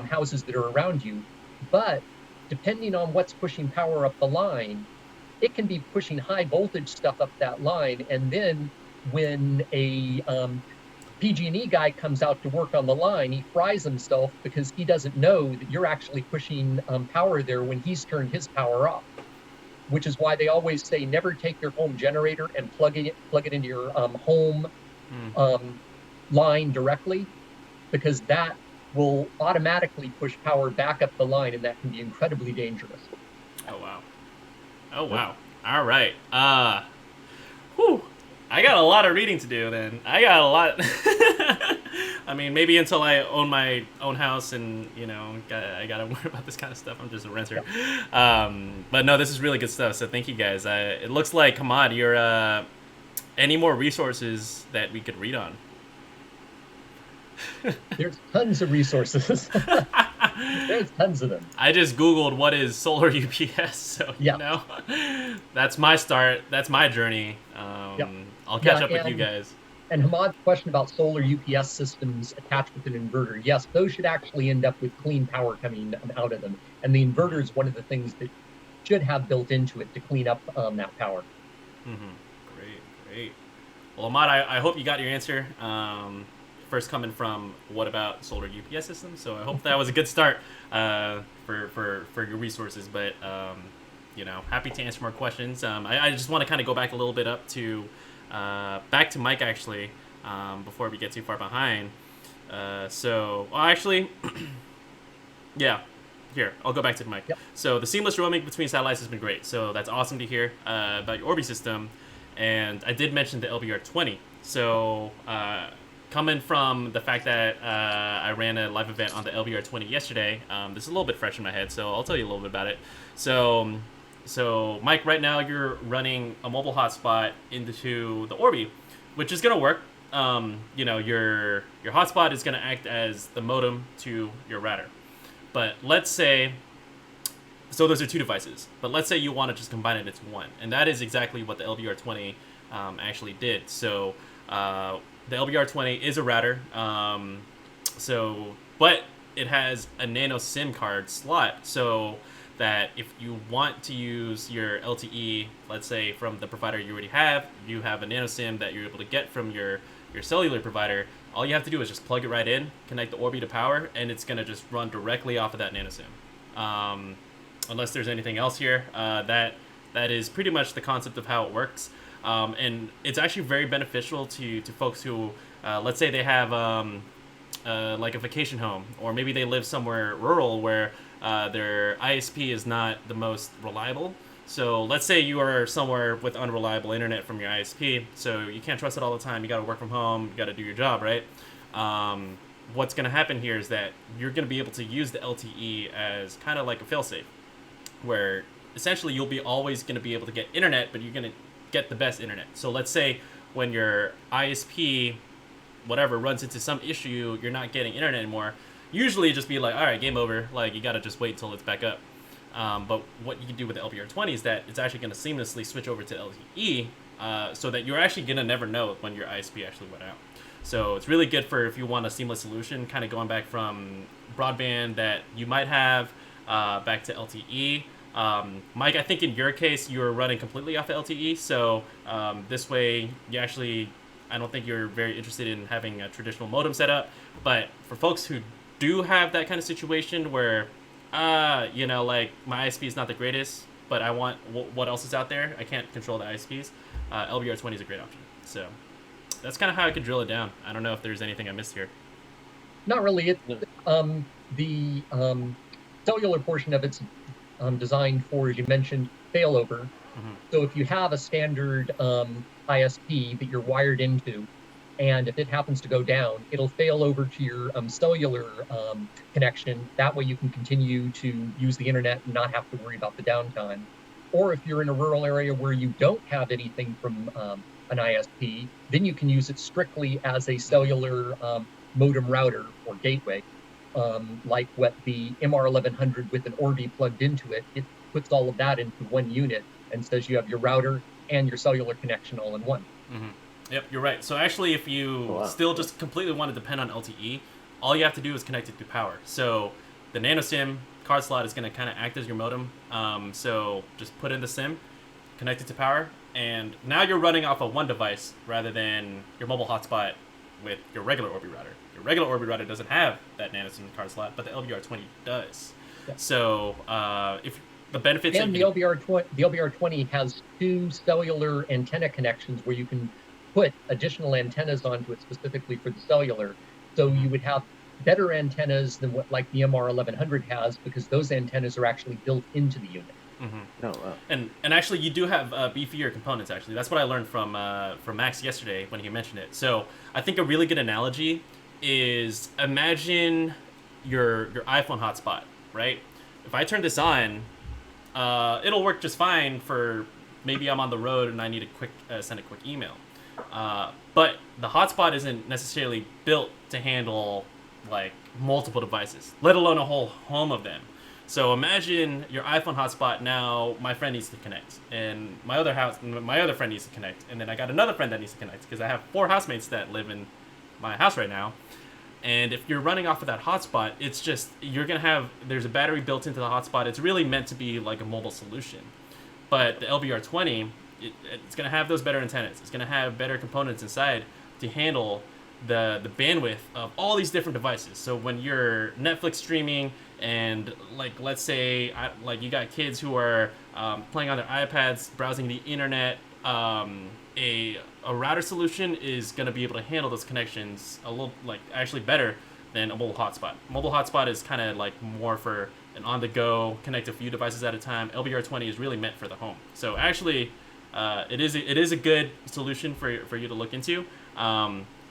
houses that are around you, but depending on what's pushing power up the line, it can be pushing high voltage stuff up that line. And then when a PG&E guy comes out to work on the line, he fries himself because he doesn't know that you're actually pushing power there when he's turned his power off. Which is why they always say never take your home generator and plug it into your home line directly, because that will automatically push power back up the line, and that can be incredibly dangerous. Oh wow. Oh wow. All right. Whew. I got a lot of reading to do then. I got a lot. I mean, maybe until I own my own house and, I got to worry about this kind of stuff. I'm just a renter. But no, this is really good stuff. So thank you guys. It looks like, Hamad, you're, any more resources that we could read on? There's tons of resources. There's tons of them. I just Googled what is solar UPS. So, that's my start. That's my journey. I'll catch up with you guys. And Hamad's question about solar UPS systems attached with an inverter, yes, those should actually end up with clean power coming out of them. And the inverter is one of the things that should have built into it to clean up that power. Mm-hmm. Great. Well, Ahmad, I hope you got your answer. First coming from what about solar UPS systems? So I hope that was a good start for your resources. But happy to answer more questions. I just want to kind of go back a little bit up to back to Mike actually before we get too far behind. Here, I'll go back to Mike. Yep. So the seamless roaming between satellites has been great. So that's awesome to hear about your Orbi system. And I did mention the LBR20. So coming from the fact that I ran a live event on the LBR20 yesterday, this is a little bit fresh in my head, so I'll tell you a little bit about it. So Mike, right now you're running a mobile hotspot into the Orbi, which is going to work. Your hotspot is going to act as the modem to your router. But let's say, so those are two devices, but let's say you want to just combine it into one. And that is exactly what the LBR20 actually did. So the LBR20 is a router, but it has a nano SIM card slot, so that if you want to use your LTE, let's say from the provider you already have, you have a nano SIM that you're able to get from your cellular provider. All you have to do is just plug it right in, connect the Orbi to power, and it's going to just run directly off of that nano SIM. Unless there's anything else here, that is pretty much the concept of how it works. And it's actually very beneficial to folks who, let's say they have like a vacation home, or maybe they live somewhere rural where their ISP is not the most reliable. So let's say you are somewhere with unreliable internet from your ISP, so you can't trust it all the time. You got to work from home. You got to do your job, right? What's going to happen here is that you're going to be able to use the LTE as kind of like a failsafe, where essentially you'll be always going to be able to get internet, but you're going to get the best internet. So let's say when your ISP, whatever, runs into some issue, you're not getting internet anymore. Usually just be like, all right, game over. Like, you got to just wait till it's back up. But what you can do with the LBR20 is that it's actually going to seamlessly switch over to LTE, so that you're actually going to never know when your ISP actually went out. So it's really good for if you want a seamless solution, kind of going back from broadband that you might have back to LTE. Mike, I think in your case, you were running completely off of LTE, so this way you actually, I don't think you're very interested in having a traditional modem set up. But for folks who do have that kind of situation where like my ISP is not the greatest, but I want what else is out there. I can't control the ISPs. LBR20 is a great option. So that's kind of how I could drill it down. I don't know if there's anything I missed here. Not really. The cellular portion of it's designed for, as you mentioned, failover. Mm-hmm. So if you have a standard ISP that you're wired into, and if it happens to go down, it'll fail over to your cellular connection. That way you can continue to use the internet and not have to worry about the downtime. Or if you're in a rural area where you don't have anything from an ISP, then you can use it strictly as a cellular modem router or gateway, like what the MR1100 with an Orbi plugged into it. It puts all of that into one unit and says you have your router and your cellular connection all in one. Mm-hmm. Yep, you're right. So actually, if you still just completely want to depend on LTE, all you have to do is connect it through power. So the nano SIM card slot is going to kind of act as your modem. So just put in the SIM, connect it to power, and now you're running off of one device rather than your mobile hotspot with your regular Orbi router. Your regular Orbi router doesn't have that nano SIM card slot, but the LBR20 does. Yeah. So if the benefits and the LBR20 has 2 cellular antenna connections where you can put additional antennas onto it specifically for the cellular. So you would have better antennas than what like the MR1100 has, because those antennas are actually built into the unit. Mm-hmm. Oh, wow. And actually, you do have beefier components. Actually, that's what I learned from Max yesterday when he mentioned it. So I think a really good analogy is imagine your iPhone hotspot, right? If I turn this on, it'll work just fine for maybe I'm on the road and I need to send a quick email. But the hotspot isn't necessarily built to handle like multiple devices, let alone a whole home of them. So imagine your iPhone hotspot. Now my friend needs to connect, and my other friend needs to connect, and then I got another friend that needs to connect because I have 4 housemates that live in my house right now. And if you're running off of that hotspot, it's just there's a battery built into the hotspot. It's really meant to be like a mobile solution. But the LBR20, it's going to have those better antennas. It's going to have better components inside to handle the bandwidth of all these different devices. So when you're Netflix streaming and like let's say like you got kids who are playing on their iPads, browsing the internet, a router solution is going to be able to handle those connections a little like actually better than a mobile hotspot. Mobile hotspot is kind of like more for an on-the-go, connect a few devices at a time. LBR20 is really meant for the home. So actually, it is a good solution for you to look into.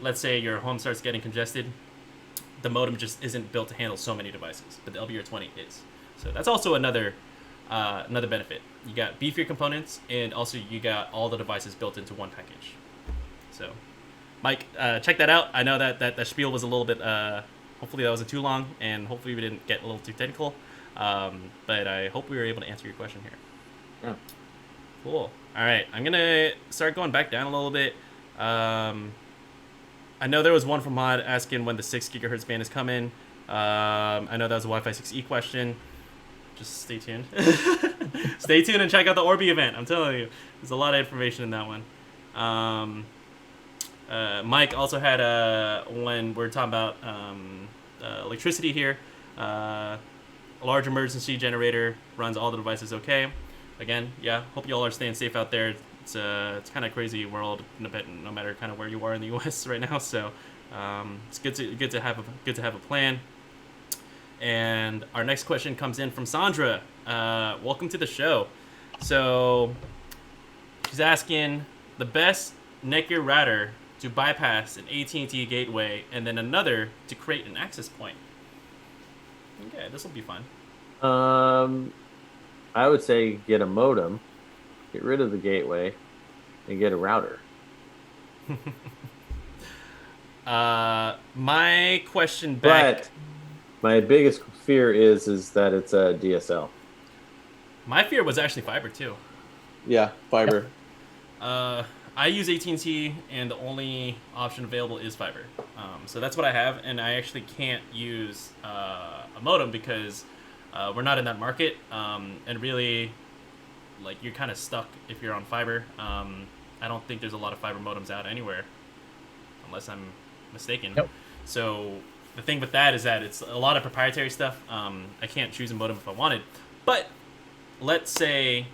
Let's say your home starts getting congested. The modem just isn't built to handle so many devices, but the LBR20 is. So that's also another benefit. You got beefier components, and also you got all the devices built into one package. So, Mike, check that out. I know that spiel was a little bit. Hopefully that wasn't too long, and hopefully we didn't get a little too technical. But I hope we were able to answer your question here. Yeah. Cool. All right, I'm gonna start going back down a little bit. I know there was one from Mod asking when the 6 gigahertz band is coming. I know that was a Wi-Fi 6E question. Just stay tuned. Stay tuned and check out the Orbi event. I'm telling you, there's a lot of information in that one. Mike also had when we're talking about electricity here. A large emergency generator runs all the devices okay. Again, yeah. Hope you all are staying safe out there. It's kind of crazy world, no matter kind of where you are in the U.S. right now. So it's good to have a plan. And our next question comes in from Sandra. Welcome to the show. So she's asking the best NETGEAR router to bypass an AT&T gateway and then another to create an access point. Okay, this will be fun. I would say get a modem, get rid of the gateway, and get a router. My question back. But my biggest fear is that it's a DSL. My fear was actually fiber too. Yeah, fiber. I use AT&T, and the only option available is fiber. So that's what I have, and I actually can't use a modem because we're not in that market. And really, like, you're kind of stuck if you're on fiber. I don't think there's a lot of fiber modems out anywhere, unless I'm mistaken. Nope. So the thing with that is that it's a lot of proprietary stuff. I can't choose a modem if I wanted. But let's say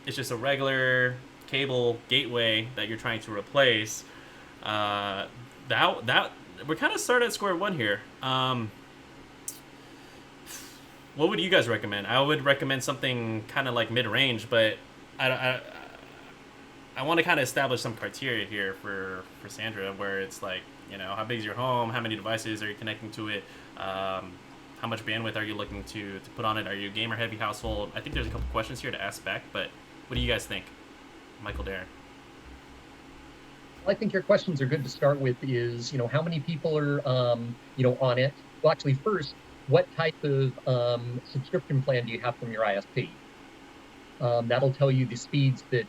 it's just a regular cable gateway that you're trying to replace. That we're kind of starting at square one here. What would you guys recommend? I would recommend something kind of like mid-range, but I want to kind of establish some criteria here for Sandra, where it's like, how big is your home? How many devices are you connecting to it? How much bandwidth are you looking to put on it? Are you a gamer-heavy household? I think there's a couple questions here to ask back, but what do you guys think? Michael Darren. Well, I think your questions are good to start with is, how many people are, on it? Well, actually, first, what type of subscription plan do you have from your ISP? That'll tell you the speeds that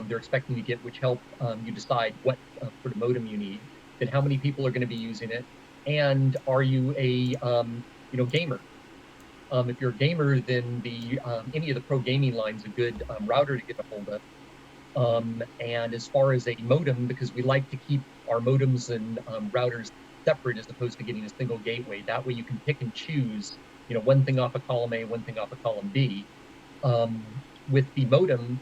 they're expecting to get, which help you decide what sort of modem you need, then how many people are going to be using it, and are you a gamer? If you're a gamer, then any of the pro gaming lines a good router to get a hold of. And as far as a modem, because we like to keep our modems and routers separate as opposed to getting a single gateway. That way you can pick and choose, one thing off of column A, one thing off of column B. With the modem,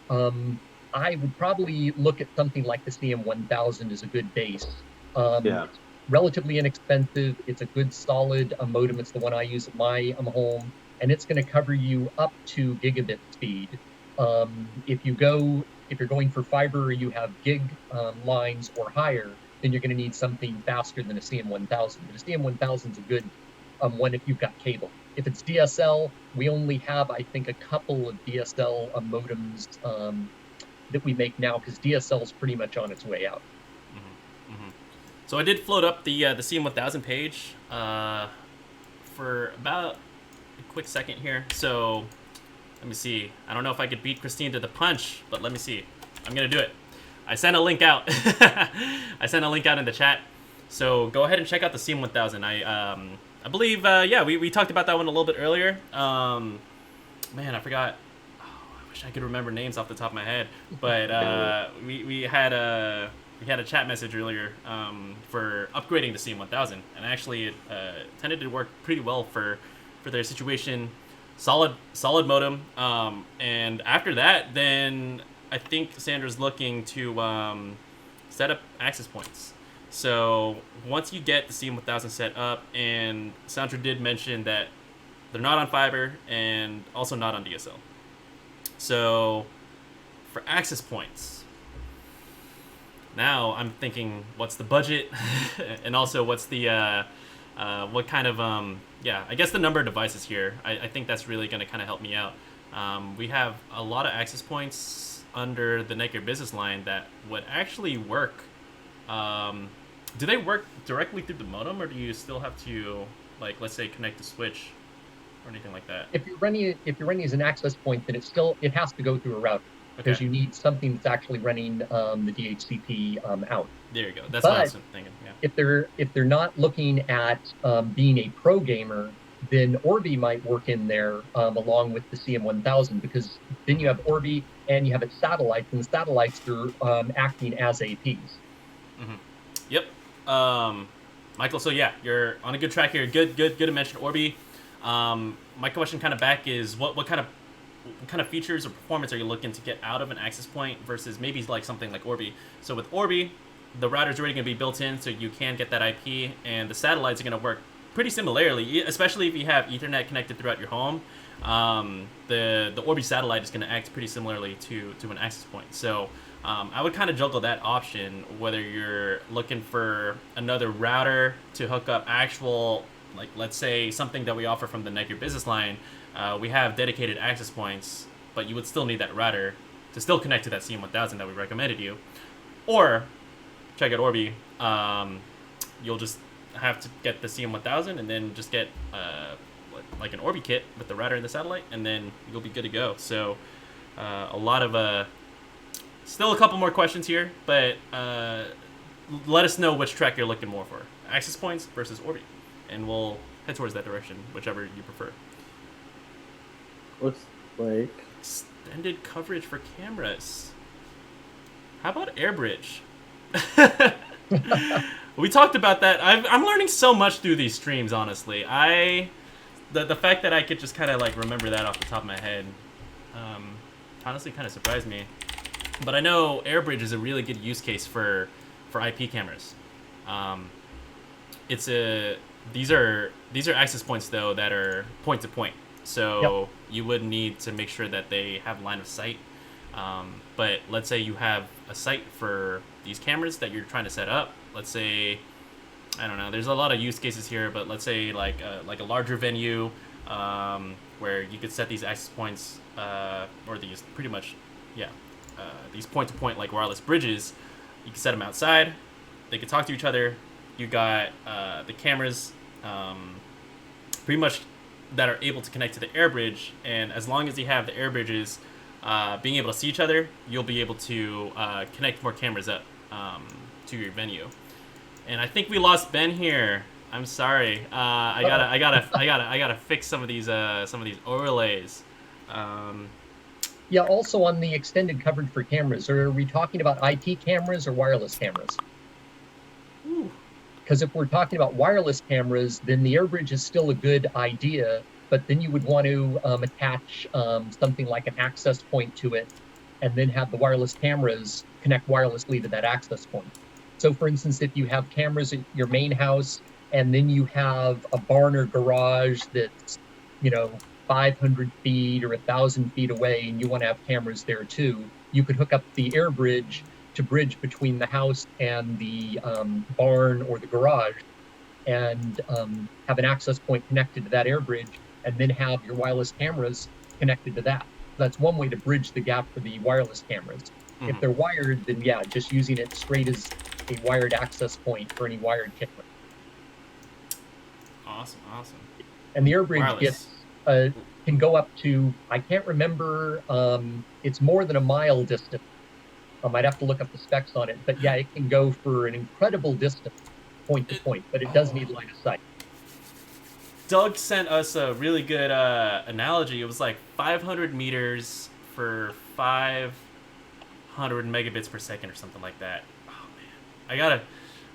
I would probably look at something like the CM1000 as a good base. Yeah. Relatively inexpensive. It's a good solid modem. It's the one I use at my home, and it's going to cover you up to gigabit speed. If you're going for fiber or you have gig lines or higher, then you're going to need something faster than a CM1000. But a CM1000 is a good one if you've got cable. If it's DSL, we only have, I think, a couple of DSL modems that we make now, because DSL is pretty much on its way out. Mm-hmm. Mm-hmm. So I did float up the CM1000 page for about a quick second here. So let me see. I don't know if I could beat Christine to the punch, but let me see. I'm going to do it. I sent a link out. I sent a link out in the chat. So go ahead and check out the CM1000. I believe, we talked about that one a little bit earlier. Man, I forgot. Oh, I wish I could remember names off the top of my head. But we had a chat message earlier for upgrading the CM1000, and actually it tended to work pretty well for their situation. Solid modem. And after that, then I think Sandra's looking to set up access points. So once you get the CM1000 set up, and Sandra did mention that they're not on fiber and also not on DSL. So for access points, now I'm thinking, what's the budget, and also what's the what kind of I guess the number of devices here. I think that's really going to kind of help me out. We have a lot of access points under the NETGEAR business line that would actually work. Do they work directly through the modem, or do you still have to, like, let's say, connect the switch or anything like that? If you're running as an access point, then it has to go through a router, because you need something that's actually running the DHCP out. There you go. That's what I was thinking. Yeah. If they're not looking at being a pro gamer, then Orbi might work in there along with the CM1000, because then you have Orbi and you have its satellites, and the satellites are acting as APs. Mm-hmm. Yep. Michael, so yeah, you're on a good track here. Good to mention Orbi. My question kind of back is what kind of features or performance are you looking to get out of an access point versus maybe like something like Orbi? So with Orbi, the router's already going to be built in, so you can get that IP, and the satellites are going to work pretty similarly, especially if you have Ethernet connected throughout your home. the Orbi satellite is going to act pretty similarly to an access point. So I would kind of juggle that option, whether you're looking for another router to hook up actual, like let's say something that we offer from the NETGEAR business line. We have dedicated access points, but you would still need that router to still connect to that CM1000 that we recommended you. Or check out Orbi. You'll just have to get the CM1000 and then just get like an Orbi kit with the router and the satellite, and then you'll be good to go. So a lot of still a couple more questions here, but let us know which track you're looking more for, access points versus Orbi, and we'll head towards that direction, whichever you prefer. Looks like Extended coverage for cameras. How about AirBridge? We talked about that. I'm learning so much through these streams, honestly. The fact that I could just kind of like remember that off the top of my head, honestly kind of surprised me. But I know AirBridge is a really good use case for IP cameras. These are access points though that are point to point. So you would need to make sure that they have line of sight. But let's say you have a site for these cameras that you're trying to set up. Let's say, I don't know, there's a lot of use cases here, but let's say like a larger venue where you could set these access points or these pretty much, these point-to-point like wireless bridges. You can set them outside. They can talk to each other. You got the cameras pretty much that are able to connect to the AirBridge, and as long as you have the AirBridges being able to see each other, you'll be able to connect more cameras up to your venue. And I think we lost Ben here. I'm sorry. I gotta fix some of these overlays. Yeah. Also on the extended coverage for cameras, are we talking about IP cameras or wireless cameras? Because if we're talking about wireless cameras, then the AirBridge is still a good idea, but then you would want to attach something like an access point to it, and then have the wireless cameras connect wirelessly to that access point. So for instance, if you have cameras at your main house, and then you have a barn or garage that's, 500 feet or 1,000 feet away, and you want to have cameras there too, you could hook up the AirBridge to bridge between the house and the barn or the garage, and have an access point connected to that AirBridge, and then have your wireless cameras connected to that. That's one way to bridge the gap for the wireless cameras. Mm-hmm. If they're wired, then just using it straight as a wired access point for any wired camera. Awesome. And the AirBridge can go up to, I can't remember, it's more than a mile distance. I might have to look up the specs on it, but it can go for an incredible distance, point to point, but it does need line of sight. Doug sent us a really good analogy. It was like 500 meters for 500 megabits per second or something like that. Oh man,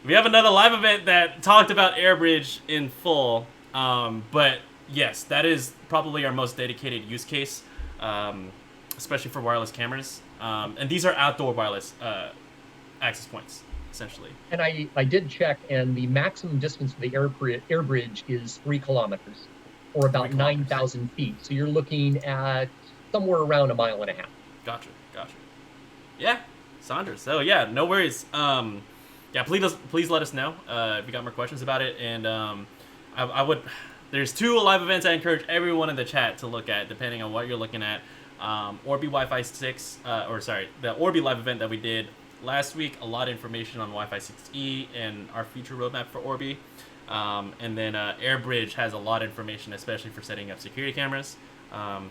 we have another live event that talked about AirBridge in full, but yes, that is probably our most dedicated use case, especially for wireless cameras. And these are outdoor wireless access points, essentially. And I did check, and the maximum distance for the AirBridge is 3 kilometers, or about 9,000 feet. So you're looking at somewhere around 1.5 miles. Gotcha. Yeah, Sandra. So no worries. Please let us know if you got more questions about it. And I would. There's 2 live events I encourage everyone in the chat to look at, depending on what you're looking at. Orbi Wi-Fi 6, the Orbi live event that we did last week. A lot of information on Wi-Fi 6E and our future roadmap for Orbi. And then AirBridge has a lot of information, especially for setting up security cameras.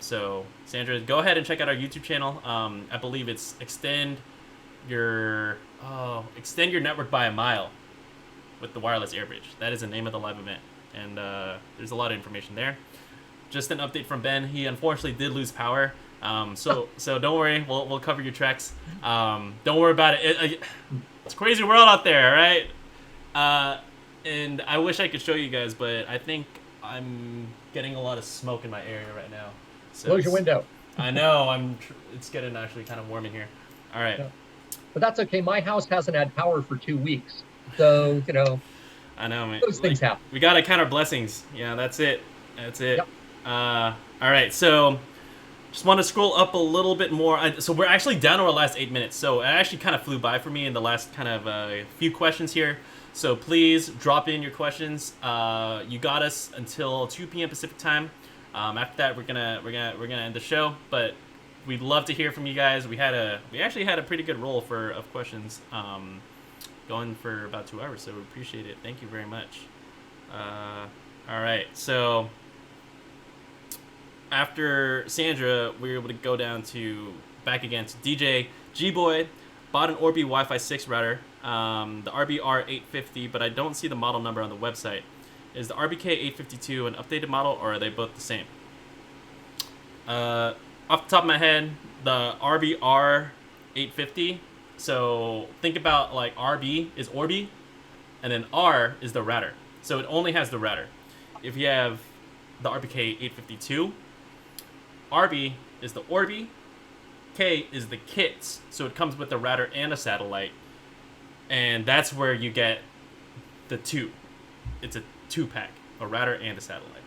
So Sandra, go ahead and check out our YouTube channel. I believe it's extend your network by a mile with the wireless AirBridge. That is the name of the live event, and there's a lot of information there. Just an update from Ben. He unfortunately did lose power. So don't worry. We'll cover your tracks. Don't worry about it. It's a crazy world out there, right? And I wish I could show you guys, but I think I'm getting a lot of smoke in my area right now. So close your window. I know. It's getting actually kind of warm in here. All right. Yeah. But that's okay. My house hasn't had power for 2 weeks, so I know, man. Those things happen. We gotta count our blessings. Yeah, that's it. Yep. All right, so just want to scroll up a little bit more. So we're actually down to our last 8 minutes. So it actually kind of flew by for me in the last kind of few questions here. So please drop in your questions. You got us until 2 p.m. Pacific time. After that, we're gonna end the show. But we'd love to hear from you guys. We actually had a pretty good roll of questions, going for about 2 hours. So we appreciate it. Thank you very much. All right, so after Sandra, we were able to go back again to DJ G-Boy. Bought an Orbi Wi-Fi 6 router, the RBR850, but I don't see the model number on the website. Is the RBK852 an updated model, or are they both the same? Off the top of my head, the RBR850. So think about like RB is Orbi, and then R is the router. So it only has the router. If you have the RBK852, RB is the Orbi, K is the kits, so it comes with the router and a satellite, and that's where you get the two. It's a 2-pack, a router and a satellite.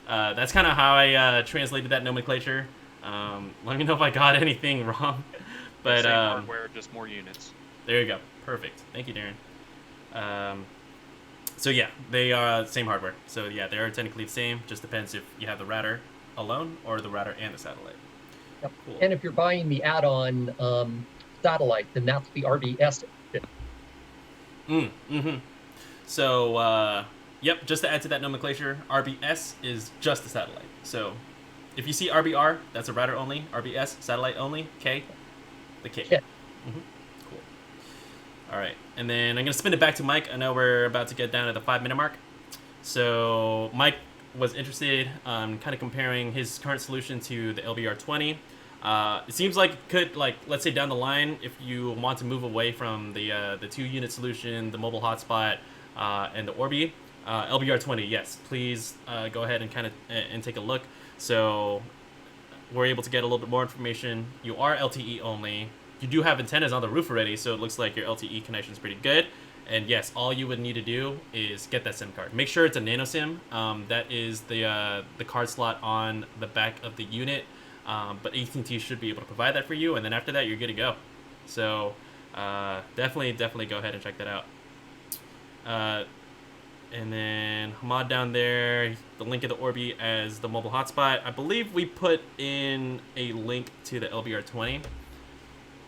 That's kind of how I translated that nomenclature. Let me know if I got anything wrong. But same hardware, just more units. There you go. Perfect. Thank you, Darren. So yeah, they are same hardware. So yeah, they are technically the same. Just depends if you have the router alone or the router and the satellite. Yep. Cool. And if you're buying the add-on satellite, then that's the RBS. So yep, just to add to that nomenclature, RBS is just the satellite. So if you see RBR, that's a router only. RBS, satellite only. K, the K. Yeah. Cool. All right, and then I'm gonna spin it back to Mike. I know we're about to get down to the 5-minute mark. So Mike was interested kind of comparing his current solution to the LBR20. It seems like it could, like, let's say down the line, if you want to move away from the 2-unit solution, the mobile hotspot, and the Orbi, LBR20, yes, please go ahead and kind of and take a look. So we're able to get a little bit more information. You are LTE only. You do have antennas on the roof already, so it looks like your LTE connection is pretty good. And yes, all you would need to do is get that SIM card. Make sure it's a nano SIM. That is the card slot on the back of the unit. But AT&T should be able to provide that for you, and then after that, you're good to go. So definitely go ahead and check that out. And then Hamad down there, the link of the Orbi as the mobile hotspot. I believe we put in a link to the LBR20.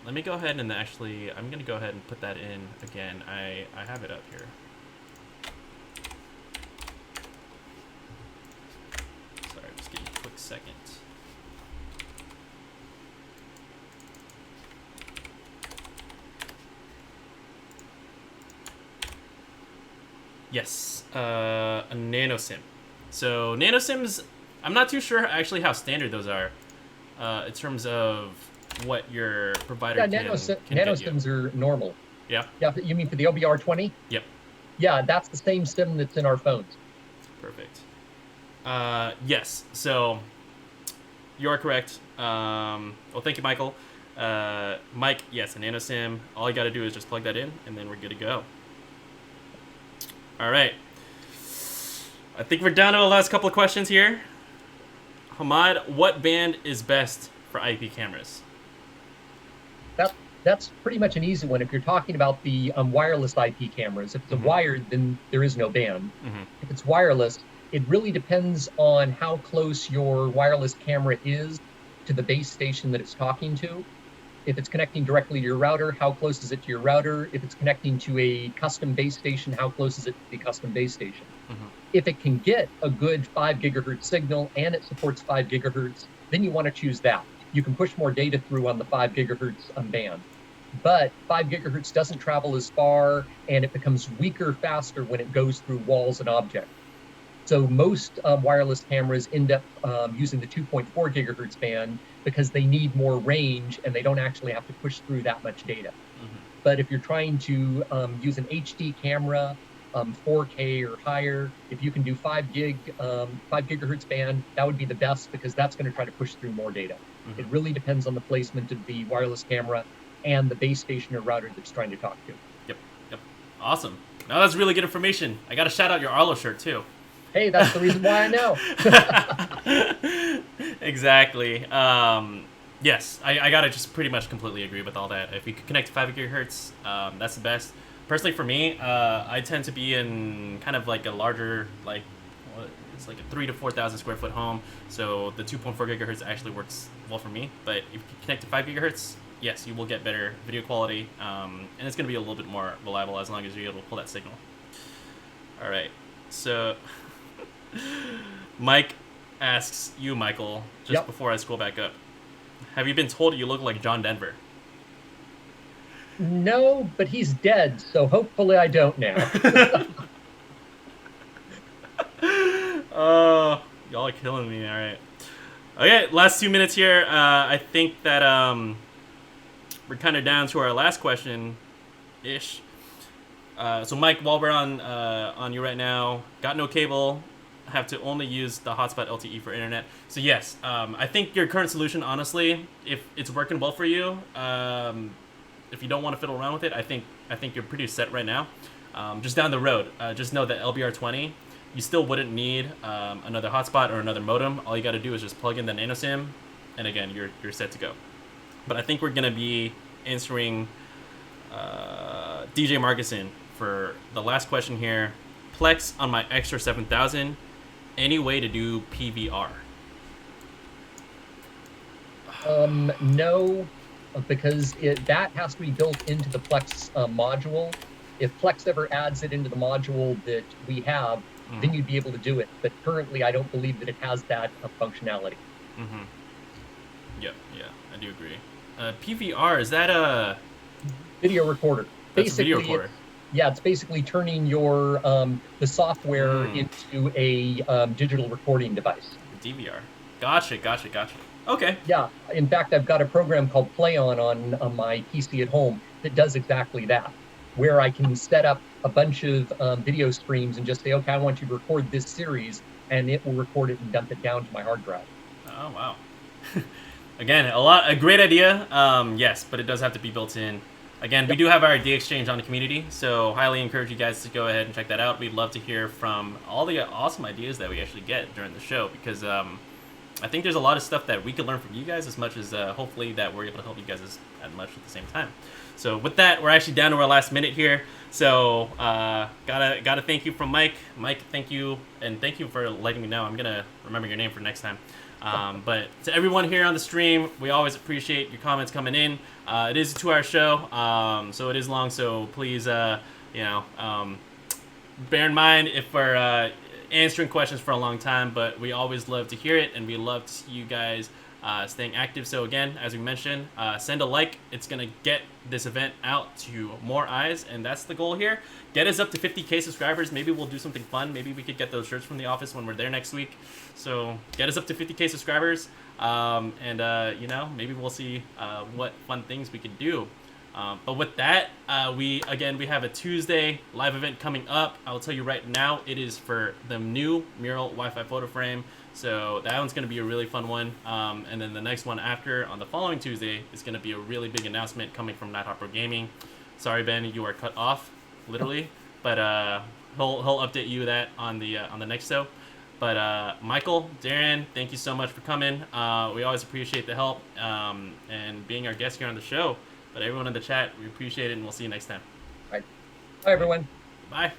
Let me go ahead and actually, I'm going to go ahead and put that in again. I have it up here. Sorry, just give me a quick second. Yes, a nano SIM. So nano SIMs, I'm not too sure actually how standard those are in terms of what your provider can nano get SIMs you. are normal. Yeah? Yeah, you mean for the LBR20? Yep. Yeah, that's the same SIM that's in our phones. Perfect. Yes, so you are correct. Well, thank you, Michael. Mike, yes, a nano SIM. All you got to do is just plug that in, and then we're good to go. All right. I think we're down to the last couple of questions here. Hamad, what band is best for IP cameras? That's pretty much an easy one. If you're talking about the wireless IP cameras, if it's wired, then there is no band. If it's wireless, it really depends on how close your wireless camera is to the base station that it's talking to. If it's connecting directly to your router, how close is it to your router? If it's connecting to a custom base station, how close is it to the custom base station? If it can get a good 5 gigahertz signal and it supports 5 gigahertz, then you want to choose that. You can push more data through on the 5 gigahertz band. But 5 gigahertz doesn't travel as far, and it becomes weaker faster when it goes through walls and objects. So most wireless cameras end up using the 2.4 gigahertz band because they need more range and they don't actually have to push through that much data. But if you're trying to use an HD camera, 4K or higher, if you can do 5 gigahertz band, that would be the best because that's going to try to push through more data. It really depends on the placement of the wireless camera and the base station or router that's trying to talk to. Yep. Awesome. Now that's really good information. I got to shout out your Arlo shirt too. Hey, that's the reason why I know. Exactly. Yes, I gotta just pretty much completely agree with all that. If you could connect to 5 gigahertz, that's the best. Personally, for me, I tend to be in kind of like a larger, like, it's like a 3 to 4,000 square foot home. So the 2.4 gigahertz actually works well for me. But if you connect to 5 gigahertz, yes, you will get better video quality, and it's gonna be a little bit more reliable as long as you're able to pull that signal. All right, so Mike asks you, Michael, just Yep. before I scroll back up. Have you been told you look like John Denver? No, but he's dead, so hopefully I don't now. Oh, y'all are killing me. All right. Okay, last 2 minutes here. I think that we're kind of down to our last question, ish. So Mike, while we're on you right now, got no cable, have to only use the hotspot LTE for internet. So yes, I think your current solution, honestly, if it's working well for you, if you don't want to fiddle around with it, I think you're pretty set right now. Just down the road, just know that LBR20, you still wouldn't need another hotspot or another modem. All you got to do is just plug in the nano SIM, and again, you're set to go. But I think we're gonna be answering DJ Markison for the last question here. Plex on my extra 7000. Any way to do PVR? No, because that has to be built into the Plex module. If Plex ever adds it into the module that we have, then you'd be able to do it. But currently, I don't believe that it has that functionality. Mm-hmm. Yeah, I do agree. PVR, is that a video recorder? That's a video recorder. It's basically turning your the software into a digital recording device. DVR. Gotcha. Okay. Yeah, in fact, I've got a program called PlayOn on my PC at home that does exactly that, where I can set up a bunch of video streams and just say, okay, I want you to record this series, and it will record it and dump it down to my hard drive. Oh, wow. Again, a great idea. Yes, but it does have to be built in. Again, we do have our idea exchange on the community, so highly encourage you guys to go ahead and check that out. We'd love to hear from all the awesome ideas that we actually get during the show, because I think there's a lot of stuff that we can learn from you guys as much as hopefully that we're able to help you guys as much at the same time. So with that, we're actually down to our last minute here. So gotta thank you from Mike. Mike, thank you, and thank you for letting me know. I'm gonna remember your name for next time. But to everyone here on the stream, we always appreciate your comments coming in. It is a 2-hour show, so it is long. So please, bear in mind if we're answering questions for a long time. But we always love to hear it, and we love to see you guys staying active. So again, as we mentioned, send a like. It's gonna get this event out to more eyes, and that's the goal here. Get us up to 50K subscribers. Maybe we'll do something fun. Maybe we could get those shirts from the office when we're there next week. So get us up to 50K subscribers, and maybe we'll see what fun things we could do. But with that, we have a Tuesday live event coming up. I will tell you right now, it is for the new Mural Wi-Fi photo frame. So that one's going to be a really fun one. And then the next one after, on the following Tuesday, is going to be a really big announcement coming from Nighthawk Pro Gaming. Sorry, Ben, you are cut off, literally. But he'll update you that on the next show. But Michael, Darren, thank you so much for coming. We always appreciate the help and being our guest here on the show. But everyone in the chat, we appreciate it, and we'll see you next time. All right. Bye, everyone. Bye.